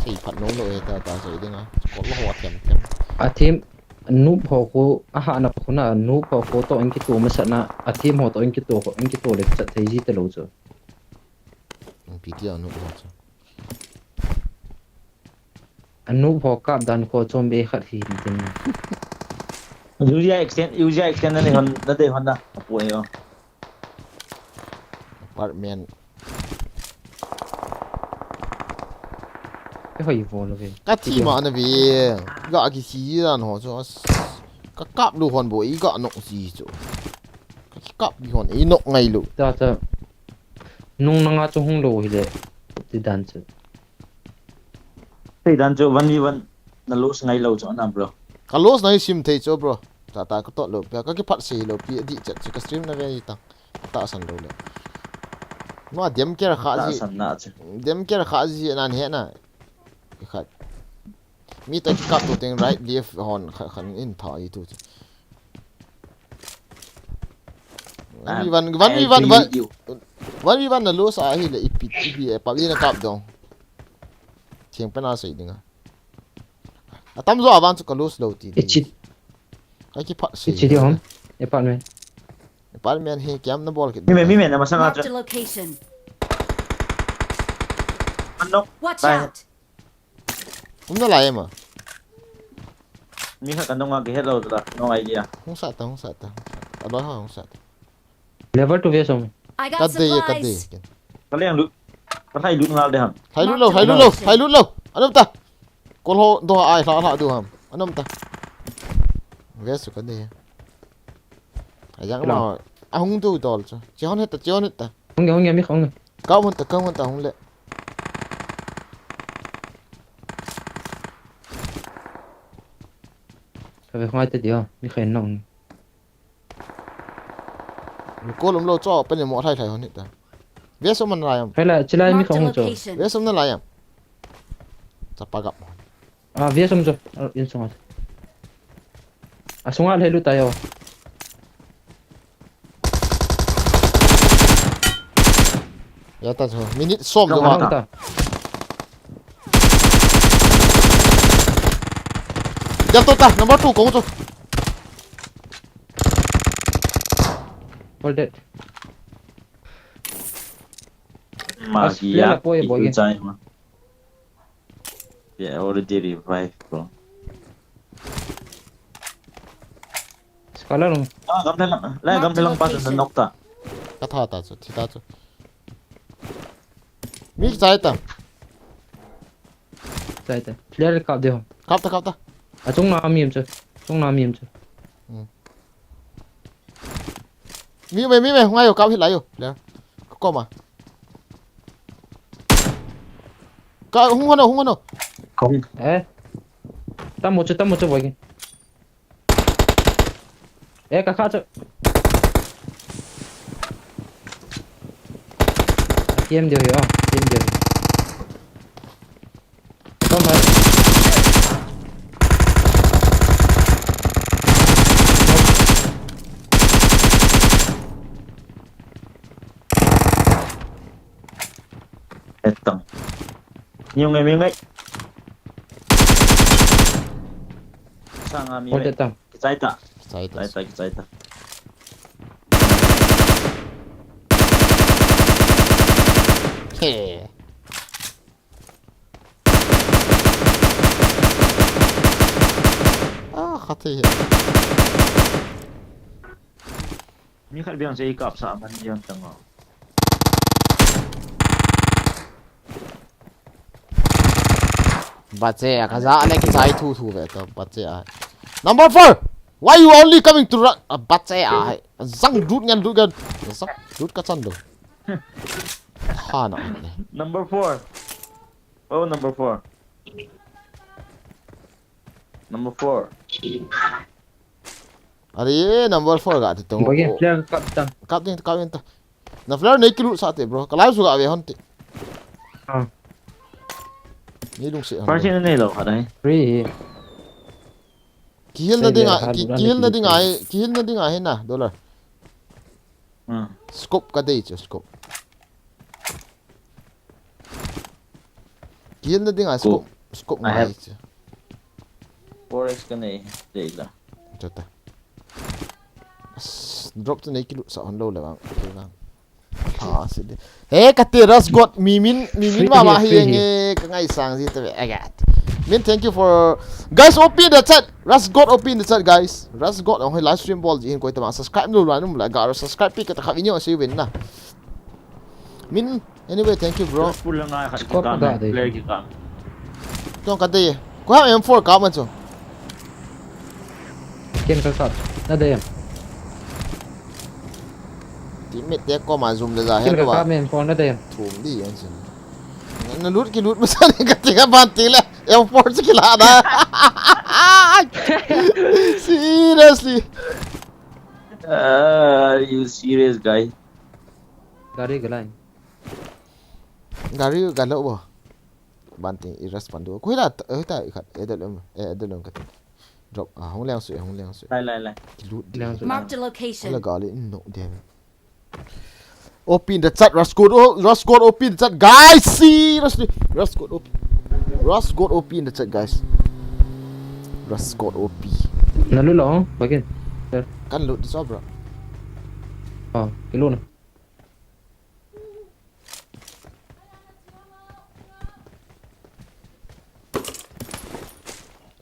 sei phat no lo e ta sei dinga ko lo ho tem a team noob ho ko a ha na ko na noob ho ko to in ki tu ma sa na a team ho to in ki to le chat thei ji te lo cho PTR no ho cho a noob ho ka dan ko chom be khat hi tin user extend na ne hon na de hon da po yo apartment cái hồi vô rồi về cái thì mà nó về gạ cái gì ra nó cho cái cặp đồ hoàn bộ ý gạ nọng gì chỗ cái cặp đi hoàn ý nọng ngay luôn ta ta nung nanga cho hung lo hile ti dan chu Thì đàn chỗ 1v1 là lose ngay lâu chỗ nào bro. cái loss này sim thấy chỗ bro ta ta có tốt luôn cái phát xì luôn bị đi chặt cái stream này về ta ta sẵn luôn mà điểm kia là khá Đã gì sẵn nạ chứ. điểm kia là khá gì nan hết nè khát mi ta cặp đồ tiếng right left hòn khẩn in thỏi tu One v one na lose a hi le ipi pagli na kap dong. Thieng pa na sai dinga. Atam zo avan ka lose lo ti. ichi Ai ki phat si. ichi di hom apartment Apartment hi kiam na ball ki. Mi mẹ là mà sang Marked a chứ. location. Ăn đâu. Watch Đây. out. Hum na lai ma. Mi khác ăn đâu ngang cái hết lâu rồi. No idea. Hum sa ta. Alo ha hum sa. level 2 ve som I got Kadde supplies. kadde. Cái này lụt. Cái này lụt ngal đây hả? Hai lut lo. Anam ta. Kol ho do ai la du ham. Anam ta. Vesu kadde. Ayang ma. A hung tu dol cha. Chon het ta. hong mi hong Cao hơn ta hung le. ka ve khoi te dio mi khen nong Cô lom lo cho pen mo thai thai hon ta. Vesu man lai am. phải là chỉ là mi Marked a không cho location. Vesu na lai am. Sa pagap. à ve som cho in song à song al helu tayo Ya ta so. Minute som do Không, wa. không. ta Jam to ta number 2 ko to. all that Mà As gì player á? là boy, boy. Trai mà. Yeah, already revive bro. skala long À, gắm thế lắm. Lại gắm thế lắm pas nó knock ta. Ka tha ta so. Thi ta so. Mi sai ta. sai ta player ka de hom Kap ta. à chung na mi cho Mi me ngai yo kap hi lai yo. Le. Ko ma. Ka hung hono. Không. ta một cho vậy ka kha cho game điều hiểu game điều không phải Hết tầng. Nhiều người miếng ấy. Sang à mi không ấy. thể tăng Cái ta. Sai ta. Cái ta. He. Khát thế. Mi khác biang sẽ cặp sa man yang tầng à. Bache ka za le ki sai thu ve to bache a. Number 4. Why you only coming to run? Bache a. Zang rút gan. Zang rút ka chan do. Ha na. Number 4. Oh, number 4. Number 4. Ari number 4 ga to. vậy player ka tăng Kap din ta. Na flare nei kilu sa te bro. Ka live su ga ve hon te. Ni lung se. Phát hiện này đâu hả đấy? free Kihil na ding ai na dollar. Ừ. Scope ka dei chu scope. Kihil na ding ai scope I ngai have- chu. Forex cái này để là. Chota. Drop to nei kilu sa on lo le bang. Ha se de. He ka te ras got mimin ma hi nge ka ngai sang ji te agat. Min thank you for guys open the chat. Ras got open the chat guys. Ras got on live stream ball ji in ko ta subscribe nu la nu la ga subscribe pi ka ta khawi nyo si win na. Min, anyway, thank you, bro. pulang nga ka Scope kita agad, eh. player kita. Don't cut the. Ko ha M4 ka man so. Ken ka kat. Na dayam. Teammate te ko ma zoom da za Ken he ka ba. men phone na dayam. Thum di yan sin. Na loot ki loot masa ni ka tinga banti la. M4 sa kila na. Seriously. Are you serious, guy? Gari galay. Gari galo ba. Banting irrespondo. Ko hila ta ikat edalum kat. Drop hong liang sui. Lai. Loot di. Liang sui. Marked a location. Wala gali no damn. Open the chat Rascod OP in the chat guys. Seriously. Rascod OP in the chat guys. Rascod OP. Nalulo bagin. Kan loot di sobra. Oh, kilo na.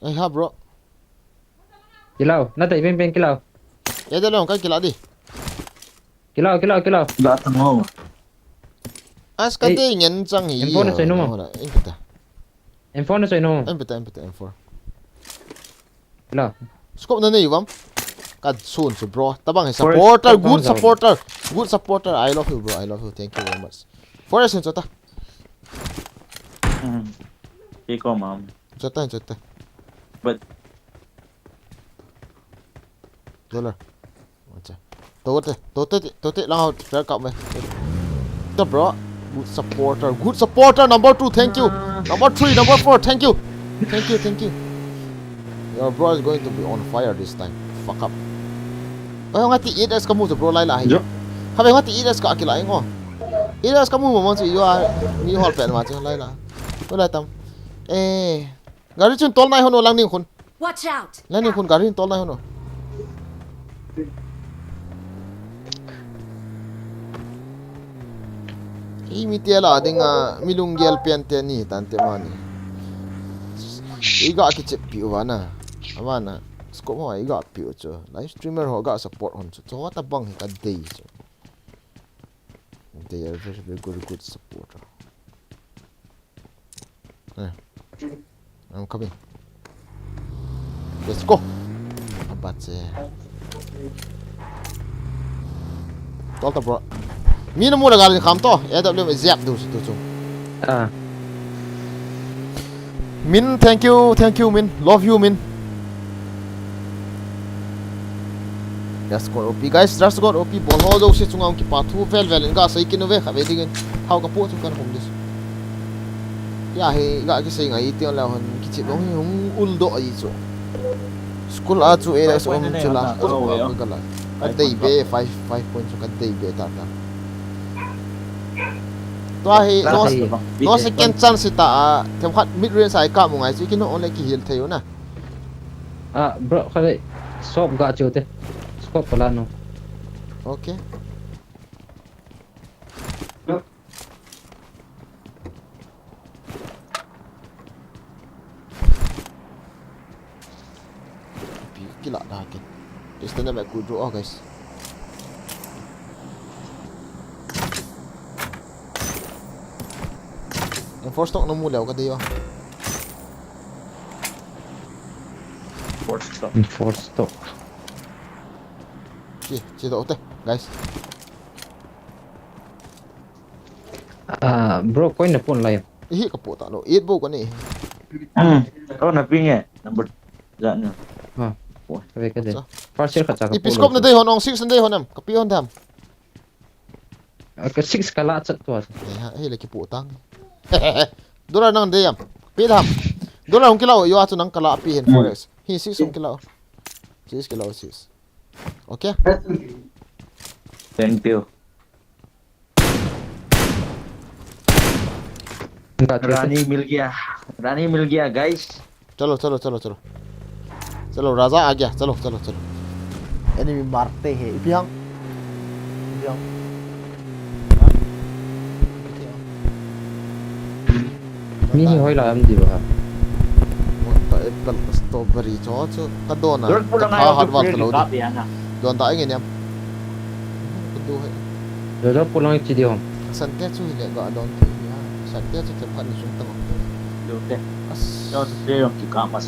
Ay ha bro. Kilaw. Na tay ping kilaw. Edalum kan kila di. Kilaw. Lahat mo. As ka di nyan chang hi. M4 na sa ino mo. Impeta. M4 na sa ino. Impeta M4. Kilaw. Scope na ni wam. Kad soon so bro. Tabang supporter, good supporter. Good supporter. I love you bro. I love you. Thank you very much. Forest yun chota. Ikaw, ma'am. Chota. But Dollar. Acha. Tote lang out. Fair cup me. The bro. Good supporter. Number 2. Thank you. Number 3. Number 4. Thank you. Your bro is going to be on fire this time. Fuck up. Ay ngati idas kamu bro lai lai. Habe ngati idas ka akila ingo. Idas kamu mo man yo ni hol pen ma chu lai la. Lai tam. Gari chun tol nai hono lang ning khun. Watch out. Lang ning khun gari tol nai hono. Mi tiela dinga milunggel piante ni tante mani. Iga ki chip pi wana. Awana. Scope mo iga pi cho. Live streamer ho ga support hon cho. So what bang ka day cho. They are very good supporter. I'm coming. Let's go. Abatse. Tolta bro. Mina muna galing kam to. AW zap do to chung. Min, thank you Min. Love you Min. Just got OP guys, just got OP ball ho do si chungam ki pathu vel nga sai kinove kha veding how ka po chu kan hom dis. Ya he ga ki sai ngai tion la hon ki chi dong hung ul do ai chu. School a chu e so om chula. Gala. Ka dei be 5 points ka dei be ta. No second chance ta them khat mid range sai ka mo ngai chi kino only ki heal thayo na. Bro khale shop ga chote. Scope pala no. Okay. Gila dah kan. Just stand up aku draw guys. Yang force stock nemu dah kata dia. Force stop. Okay, cerita otak guys. Bro coin na pun layo. Ih kapot tak lo. 8 bo kan ni. Kau nak pingin number jangan. Sabi ka din. Parcel ka tsaka Ipiskop na day honong 6 na day honam. Kapiyon dam. Ka 6 ka lahat sa tuwas. Eh laki putang. Dolar nang dayam. Pidam. Dolar hong kilaw yo ato nang kala apihin forex. Hi 6 hong kilaw. 6 kilaw 6. Okay? Thank you. रानी मिल गया guys. चलो राजा आ गया चलो एनिमी मारते हैं इपियांग Mi hoy la am di ba. Monta apple strawberry cho kadona ka hard wal talo don ta ingin yam kudu hai Dodo pulang ci di hom. san te chu le ga don ti ya san te chu te phan sum tang được đấy as cho tôi làm kỹ càng mà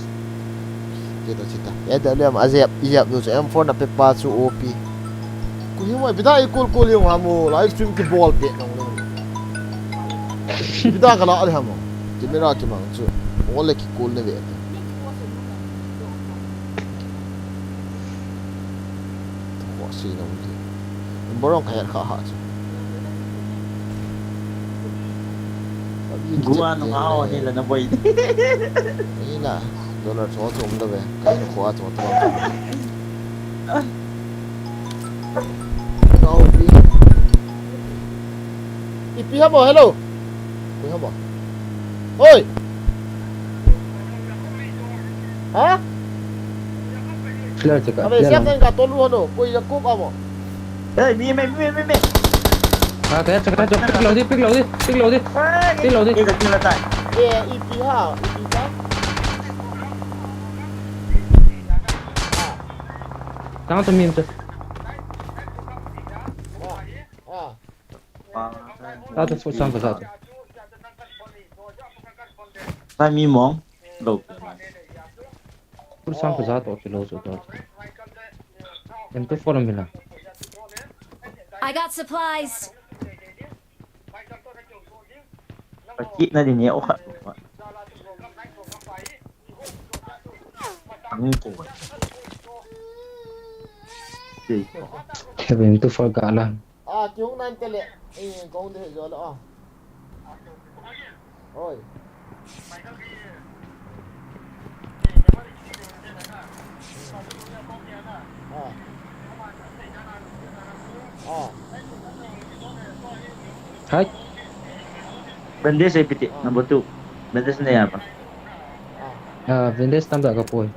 ke to chita e da lem azep iyap nu em phone na pe pa chu op ku hi moi bida ikul yung hamu live stream ki ball pe nong le bida ka la al hamu kimera ki mang chu ole ki kul ne ve ko si nong ti borong ka kha ha chu gua nó áo này là nó bayนี่น่ะโดนเราโชว์จมเลยใครขวาโชว์ตัวเอาอีปีครับบอกฮัลโหลคุยครับบอกเฮ้ยฮะ Clear check. ทำไมเสียบนั่นกับตัวรู้ฮัลโหลคุยจะกุ๊บเอาบอก ê mi mày Ah, kaya check. Pick load đi. Pick load đi. cái gì là tại เออีปีห้าอีปีสาม Tama to meme to. อ่า Tato for sample tato. tại mi món đầu For sample tato okay load to. Em to follow me na. I got supplies. và chị nó đi nhẽo hả ăn cổ gì Em to for gala. อ่าจุงนั่นเตะเลยกงเดือดร้อนแล้วโอ้ยHai. bên đây sẽ bị number 2 bên đây này apa Ah, vendes tam da kapoy.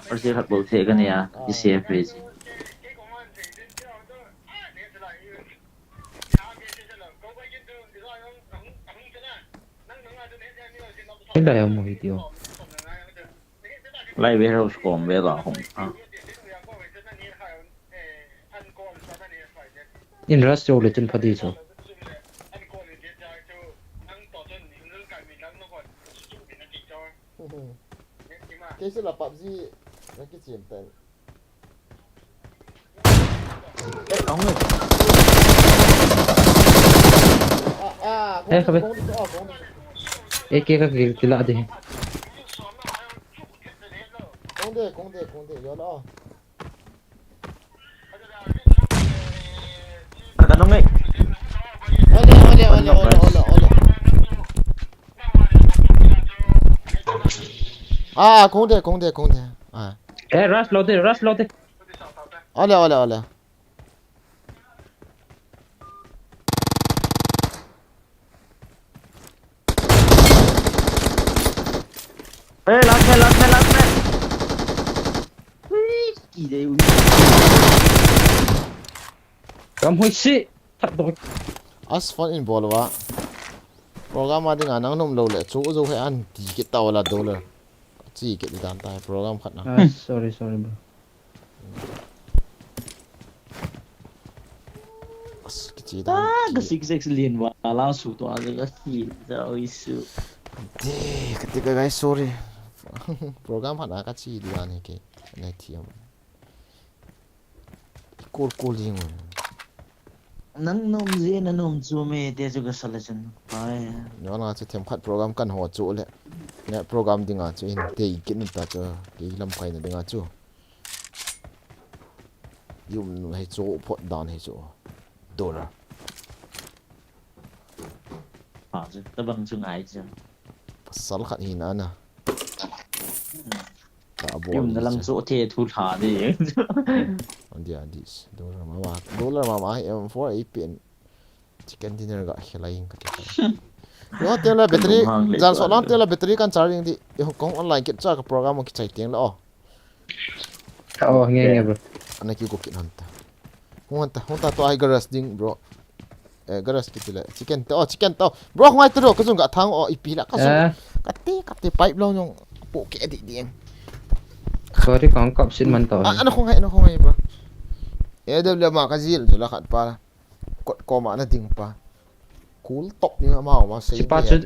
Persi hak bau thế cái này à cái xe về gì Ila ya mo video. lại về rồi còn về là không à In rush yo le chen phadi so. cái sự là PUBG cái chuyện tệ không rồi Khabe. AK ka kila de. công đề vô đó cái nó ngay ole à công đề à Eh, rush load de. ole ê lát mẹ gì đây Kam hoi si. Thật rồi. as fun in ball wa program ma ding anang nom lo le chu zo he an ti ke taw la dollar chi ke dan tai program khat na Ah, sorry bro. as ki chi à dan cái xích xích liền vào lao sụt to rồi cái gì rồi sự de ketika guys sorry program khat na ka chi di an ke nei thiam cool jing nắng nôm gì nó nôm chú mẹ để cho cái selection phải nó là sẽ thêm khát program kan ho chu le ne program dinga chu in te kin ta chu ki lam khai na dinga chu yum hai chu phot dan hai chu dollar à chứ ta bằng chung ai chứ sal khat hin ana ta bo yum nó lăng chỗ thế thu thả đi on dia this dollar ma em for a pin chicken dinner ga khelain ka ke yo te la battery jan so lan te la battery kan charging di yo kong online kit cha ka program ki chai teng la Oh, nghe bro. ana ki ko kin honta to ai garas ding bro garas ki tila chicken to bro ngai to ko jung ga thang ipi la ka Eh, ka te pipe lo nyong po ke di ding có đi con cọp xin mình tỏi nó không hay bro e đâu là mà cái gì rồi là khát pa có mà nó tiếng pa cool top như mà xây chỉ pa chút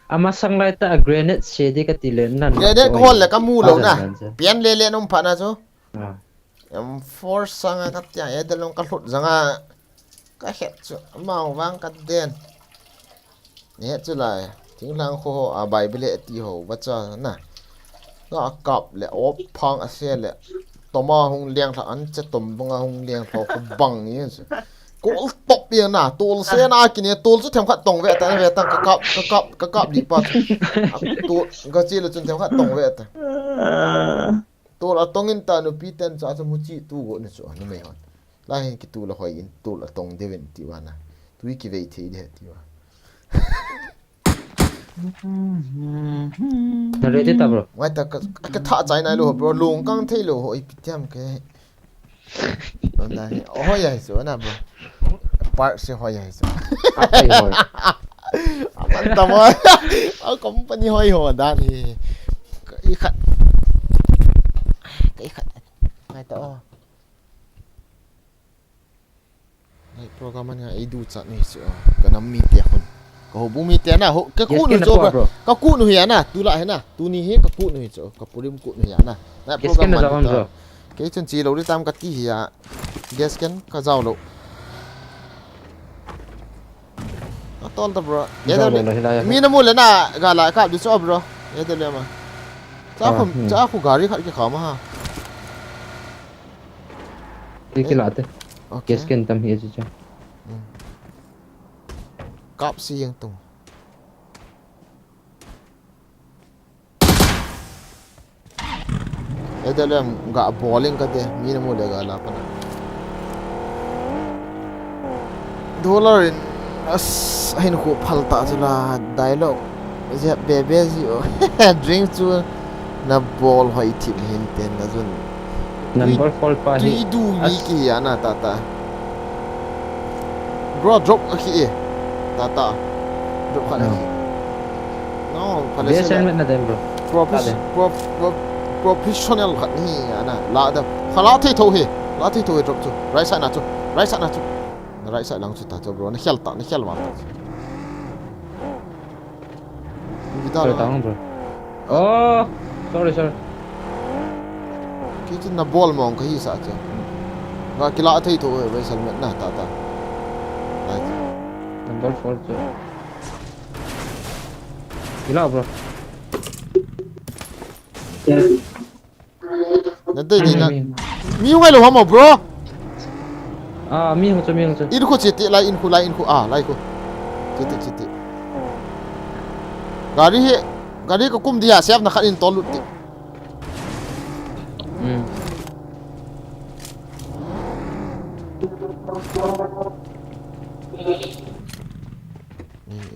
ama sang lại ta granite xe đi cái tiền nan granite hole là cái mu lâu na pian le nông phá na chứ à em force sang cái tiếng e đâu cái lụt rằng à cái hết chứ màu vàng cái đen hết chứ lại tiếng lang khô à bài bile ti hồ bắt cho nè nó cọp lệ ốp phong à xe lệ tôm hung liang thằng ăn chết tôm bông hung liang thằng không bằng như thế cố top bien na tul xe na kini tul chút thêm khát tông về tăng cái cọp đi bắt tul cái gì là chút thêm khát tông về ta tul ở tông in ta nó bị tên cho một chi tu gọi nó chỗ nó mấy hòn lại cái tul là hỏi in tul ở tông để bên tiwa na tu cái về thì để tiwa nó ready ta bro ngoài ta cái thạ trái này luôn bro luồng căng thấy luôn hội bị thêm cái này hỏi vậy số nào bro part sẽ hỏi vậy số ai hỏi anh tâm ơi ở cũng bao nhiêu hỏi hồ đã thì cái khát ngay tao này program anh ấy đủ chặt này số cái nắm mi tiệt hơn có bố mi tiệt na cái cú nữa chỗ bro cái cú nữa hiện na tu lại na tu ni hết cái cú nữa chỗ cái program cú nữa hiện na này program anh ta cái chân chỉ lâu đi tam cái tí hiện gas can cái giàu lâu tol ta bro ya da mi na mule na ga la ka di so bro ya da le ma cha khu gari khat ke khama ha đi cái lát đấy cái skin tâm hiệp chứ cọp si yang tung ya da le ga bowling ka de mi na mule ga la pa na dollar in as hin khu phalta chula dialogue je bebe ji drink chu na ball hoi thim hin ten na jun number 4 pa tu hi du mi ki ana tata bro drop aki tata drop khala no phale best se na dem bro professional khat ni ana la da khala thei tho he la thei tho drop chu right side na chu right side lang chu ta cho bro na khel ma ta sorry tao bro oh sorry cái chân là ball mong cái gì sao chứ và cái lạ thấy thôi với sân mượn na ta đấy number 4 chứ gila bro nên đây là mi không ai lo hả bro à mi không cho in khu chết lại in khu lại khu chết gari cái cung đi à xem nó khát in to lụt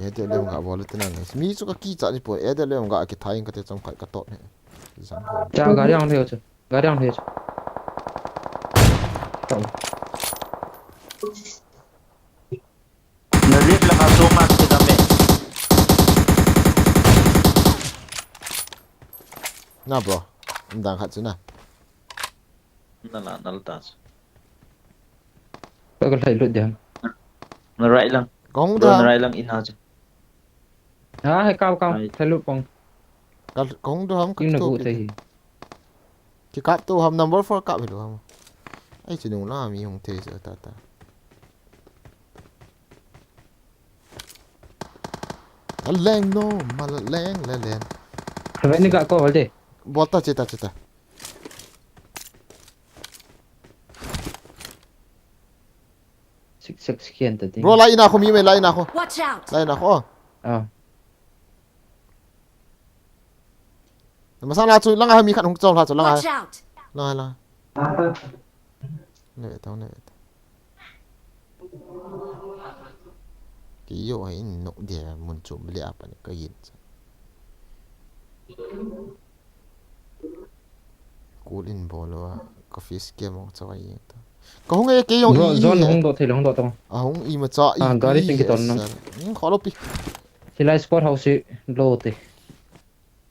Ede leong ga bol tenan mi chu ka ki cha ni po ede leong ga ki thain ka te chong khai ka to ne zang cha gari ang theo chứ na rip lang so much to kami na bro ndang khat chu na naltas có cái lụt điểm na right lang kong na da right lang ina chứ hay cao thay lụt bằng ka kong do ham ka nhưng là to vụ thì ki kap to ham number 4 kap hilu ham ai chu nu la mi hong the cha ta leng no mal leng vậy nên gạ có vấn đề bol ta cheta six khiên tự tin bro lai na kho mi me lai na kho Watch out! lai na kho à mà sao là chú lăng ai mi khăn không trâu là chú lăng ai Watch out! là nè tao cái yêu ấy nụ địa muốn chụp lẹ bạn cái gì cú in ball à coffee scam không cho ai có không nghe cái yêu ý zone không độ thì không độ tông không ý mà cho ý gari sinh cái tuần nó khó lắm đi thì lại sport house lô thì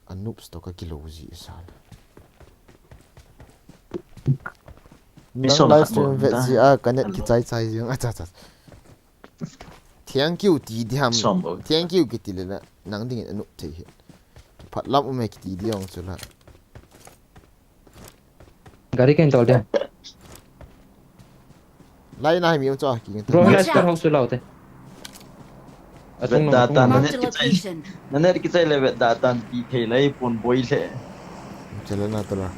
anh núpsto cái kilo gì sao nang live stream vet si a kanet ki chai chai jing acha cha thank you ti diam thank you ki ti le na nang ding anu thei hi phat lam me ki ti diong chula gari ken tol dia lai na mi cho ki bro Watch la star out. house lao te atung no Data Marked a location. Naner ki chai le data ti thei lai pon boi le chala na to la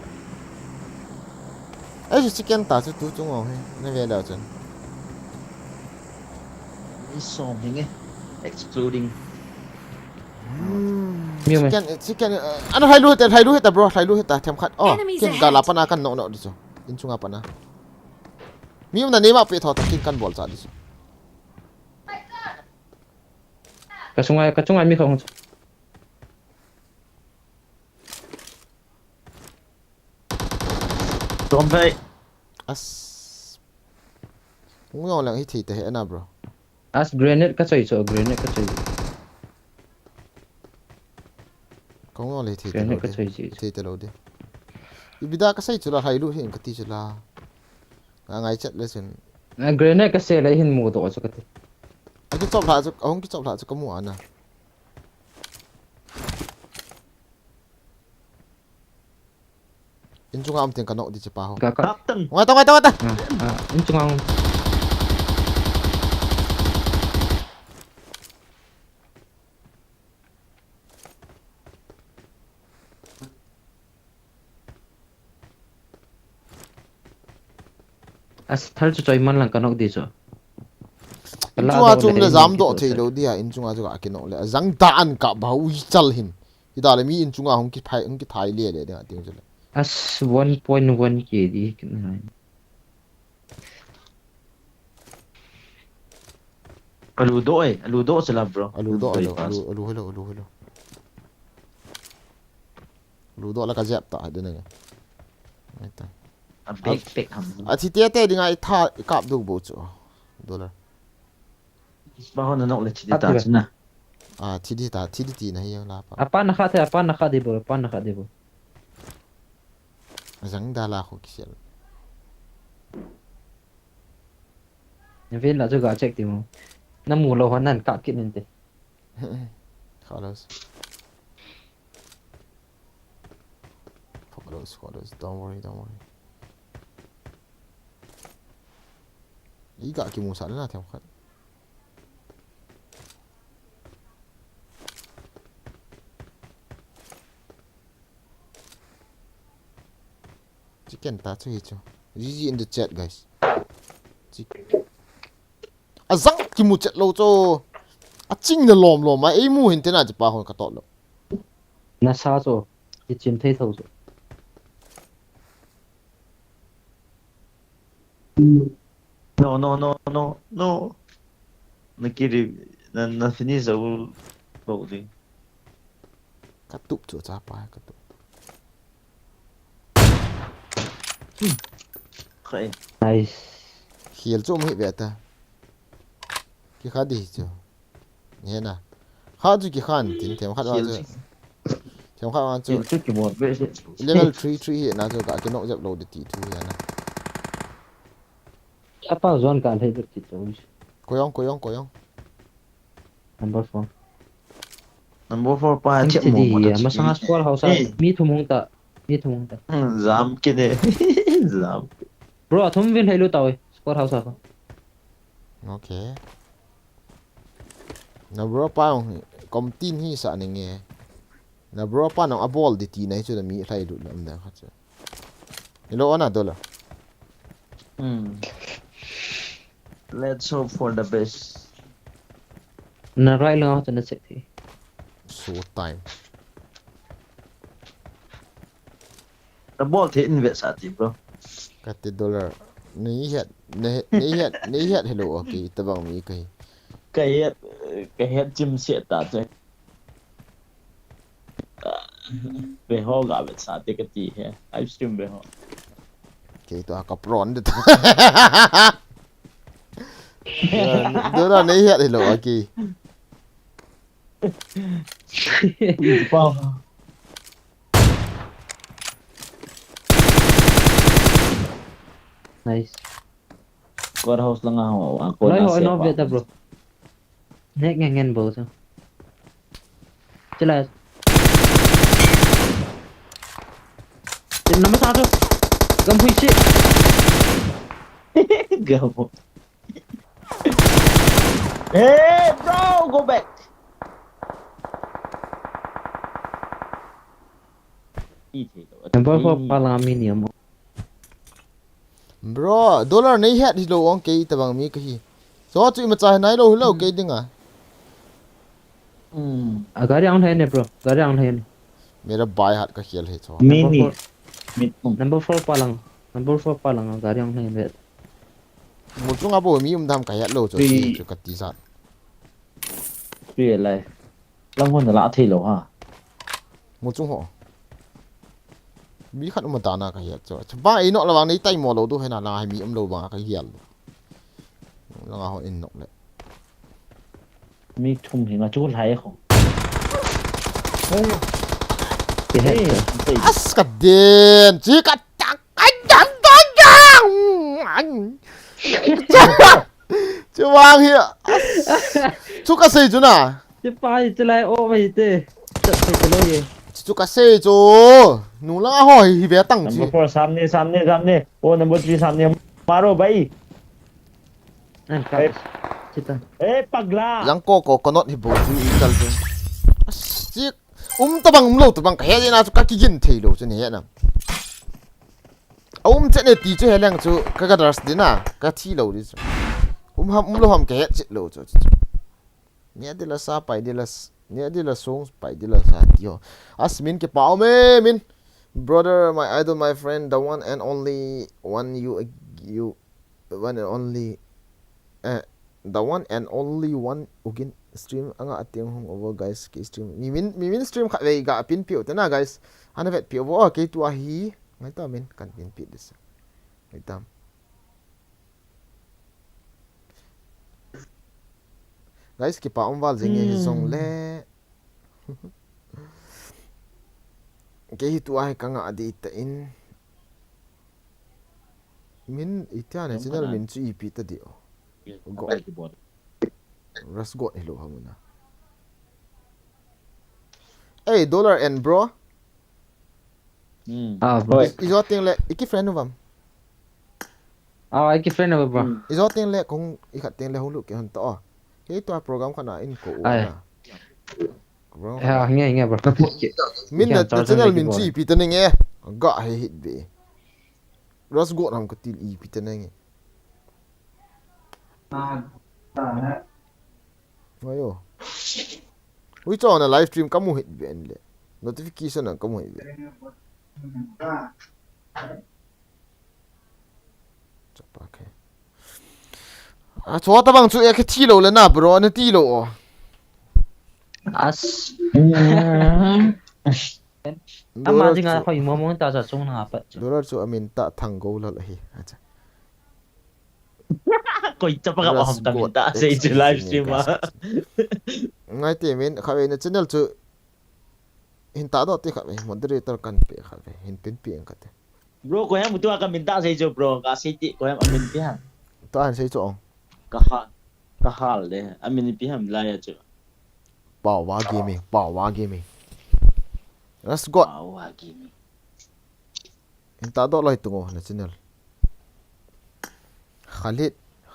ai chicken ta chu tu chung ho he na ve da chen ni som hinge exploding miu me chicken ana hai lu heta bro hai lu heta them khat oh Enemies kin ahead. ga la pana kan no no di so in chunga pana mi na ne ma pe tho ta kin kan bol cha di so ka chungai mi khong som phai as ngô lang hi thi te he na bro as grenade ka choi cho grenade ka choi ko ngô le thi te grenade lo ka de choi chi thi te lo de ibida ka sai chula hai lu hin ka ti chula ngai chat le chen grenade ka se lai hin mu to cho ka te a ki chop la chu ong ki chop la chu ka mu ana in chunga am ten ka no di che pa ho ka tap tang ngai ta in chung as thal chu choi man lang kanok di cho in chunga chum le zam do thei lo dia in chunga chu ka ki no le zang ta an ka ba ui chal hin ida le mi in chunga hong ki thai le le de ting chu le as 1.1 kd alu do sala bro alu hello alu do la ka jap ta de ne ngai ta a big big ham a thi te te dingai tha kap du bo chu dollar ba hon no le chi ta chna a thi di ti na yang la pa apa na kha de bo apa na kha de bo zang da la khu ki sel ven la chu ga check ti mo na mu lo han nan ka kit nin te خلاص don't worry ý gạ ki mu sa na them khat chicken ta chu hi chu GG in the chat guys azang ki mu chat lo cho a ching na lom ma ei mu hin te na chi pa hon ka to lo na sa cho ti chim thei thau cho no na kiri na finish au loading ka tup chu cha pa ka tup khai nice hiel chu mi ve ta ki kha di chu ne na kha chu ki khan tin them khat wa chu them khat wa chu chu ki mo be level 3 hi na chu ka ki no jap lo de ti thu ya na apa zone ka thei được chi cho koyong number 4 number 4 pa anh che chị mo đi mà sang squad house mi thu mong ta zam ke de zam bro thum vin hello tao squad house à okay na bro pa kom tin hi sa ne nge na bro pa no abol di ti nai chu da mi hlai du lam da kha chu hello ona dollar let's hope for the best na right lang ako na check thi so time the ball the invest at bro ka ti dollar ni het hello okay tabang mi kai cái hết chim sẽ ta chơi về họ gặp về sao thì cái gì hết livestream về họ okay to ka pron de dollar ni het hello okay bao Nice. Courthouse lang ako. Ako Nói na hỏi nó siya về ta bro. Nét ngang ngang bro sao? Chứ là Number 1 Gam hui shit. Gamo. Hey bro, go back. Number 4 palang medium. Bro, dollar nei het hi lo ong ke tabang mi ka hi. So chu ma chai nai lo lo ke dinga. Gari ang thay ne bro. Gari ang thay ne. Mera bai hat ka khel he cho. Mini. Mid. Number 4 palang. Number 4 palang gari ang thay ne. Mu chung abo mi dam ka het lo cho si chu ka ti sa. Free life. Long hon la thi lo ha. Mu chung ho. Mi khat ma ta na ka het cho. Ba ai no lawang nei tai mo lo du he na la hai mi lo ba ka hial. La nga ho in no le. Mi thum hi nga chu lai không. Cái hết. As ka den chi ka tak ai dan dan dang. Chu wang hi. Chu ka sei chu na. Chứ phải chứ lại ô mày tê. Chật phải cái lối gì. Chu ka sei chu. Nu la ho hi ve tang chi. Number 4 सामने. ओ number 3 सामने मारो भाई. Anh cắt. Chết ta. ए पगला. Yang ko not hi bo chu i kal jing. Chi tabang lo tabang ka he na chu ka ki gin thei lo chu ni he na. Che ne ti chu he lang chu ka ga dras dina ka thi lo ri chu. Lo ham ka he chi lo chu. Nia de la sa pai de la nia de la songs pai de la sa tio. Asmin ke pao me min. Brother, my idol, my friend, the one and only one you one and only the one and only one again stream anga ating hong over guys ke stream min stream khat ve ga pin pi ta na guys ana vet pi over ke tu a hi ngai ta min kan pin pi dis ngai tam guys ke pa wal jing he song le ke hi tu a ka nga adi ta in min itiane channel min chu ip ta di o Ras got hello hamuna. Hey, dollar and bro. Bro. Is what thing le iki friend of am. Cái friend of bro. Is what thing le kung ikat thing le hong lu ke hon to. Ke to program kana in ko na. Bro. Nghe bro. Min na channel min chi pi tan nge. Ga he hit be. Ras got ham ko til i pi tan nge. Ayo. We saw on a live stream kamu hit be le. Notification na kamu hit be. Chapa ke. Chua ta bang chu e ke ti lo le na bro na ti lo. As. Ama jinga khoi mo mo ta sa chung na pa. Dollar chu amin ta thang go la hi. Acha. Coi chấp gặp ông ta mình ta xây dựng livestream mà. Ngay thì mình khai về channel chu hin ta đó thì khai về moderator kan pe khai về hin pin pin cái. Bro ko em mutua ka minta xây dựng bro ka city ko em amin pihan. Ta han sei chu. Ka hal de amin pihan la ya chu. Bảo wa gaming. Let's go. Wow gaming. Hin ta đó lai tungo na channel.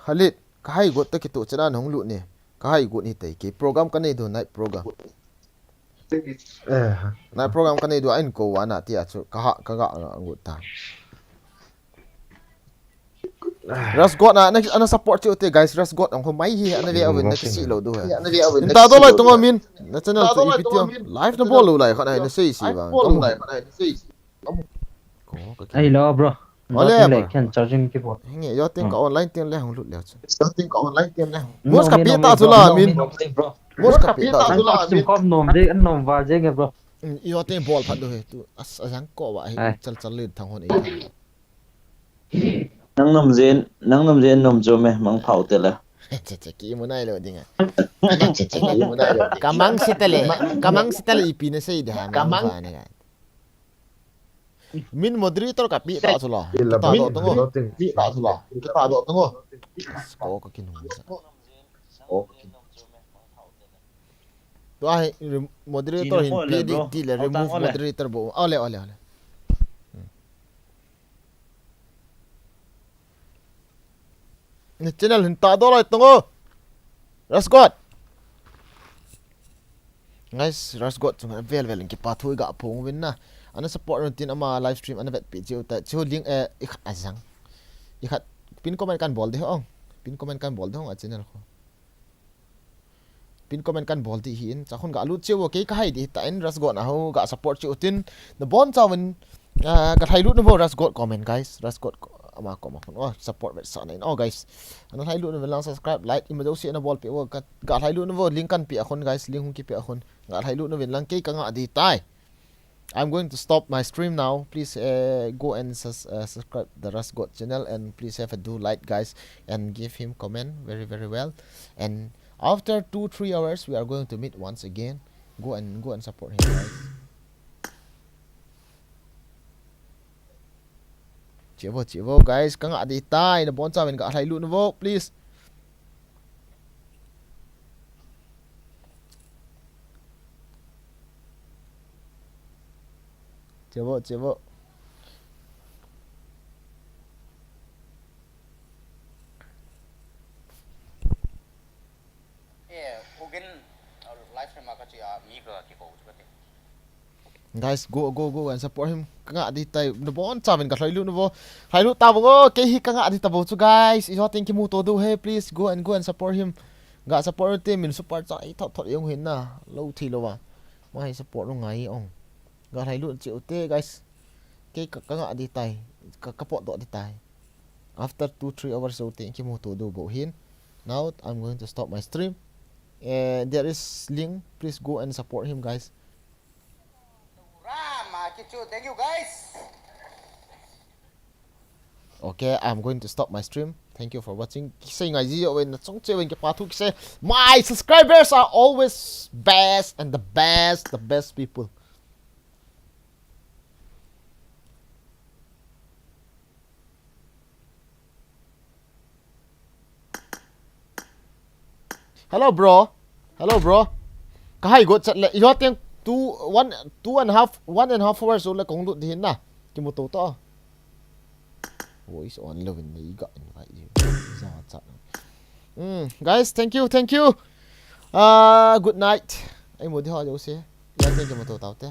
Khalid ka hai got ta ki to chana hong lu ne ka hai got ni tai ke program ka nei do night program night program ka nei do ain ko wa na ti a chu ka ga ngut ta ras got na ana support chu te guys ras got ang ko mai hi ana ve awin na si lo do ha ta do lai tong min na channel chu ipit live na bol lo lai kha na sei si ba ko Ai lo bro. Ole Lại khen charging cái bộ. nghe yo tiếng có online tiếng le hong lut le chu Mos mos ka pi ta chu la min bro. mos ka pi ta chu la Sim kom nom de an nom va je bro. yo tiếng ball phat do he tu asang ko wa Ai. chal le thang hon e Nang nom zen nom jo me mang phau te la. che ki mo nai lo dinga kamang sitale ipi na sei de ha kamang min moderator ka pi ta sula Min ta do tongo nothing. pi ta sula ta do tongo ko ka kin sa to ai moderator hin pi di ti le remove moderator bo ole ole ole ni channel hin ta do lai tongo rasgot guys rasgot chung vel vel ki pa thui ga phung win na ana support tin ama live stream ana vet pi chiu ta chiu link ik azang ikhat pin comment kan bol de ong pin comment kan bol de ong a channel ko pin comment kan bol ti hin chakon ga lu chiu ke ka hai di ta en rasgot na ho ga support chiu tin the bon chawin ga thai lu no rasgot comment guys rasgot ama ko ma oh support vet sa nei oh guys ana thai lu no lang subscribe like im do si na bol pe wo ga thai lu no link kan pi akhon guys link hung ki pi akhon ga thai lu no lang ke ka nga di tai. I'm going to stop my stream now. Please go and subscribe the Rasgot channel and please have a do like guys and give him comment very well. And after 2-3 hours we are going to meet once again. Go and support him guys. Chivo guys, kang adi tai na bon sa men ga thai lu no vo please. Chivo. Guys, go and support him. Kanga di tay no bon chaven ka thailu no vo. Thailu ta bo ke hi kanga di ta bo chu guys. Iso thank you mu to do hey please go and support him. Ga support te min support cha ai thot yong hin na. Lo thi lo wa. Mai support no ngai ong. Ga thailu chịu te guys. Ke kanga di tay ka pot do di tay. After 2-3 hours so thank you mu to do bo hin. Now I'm going to stop my stream. There is link. Please go and support him guys. Thank you guys. Okay, I'm going to stop my stream. Thank you for watching. My subscribers are always best and the best people. Hello bro. Kahai go chat le yo tiếng 1.5 hours so le kong du din na. Ki mo to to. Voice on love in the got invite you. Guys, thank you. Good night. Ai mo di ho jo se. Ya thank you mo to tao te.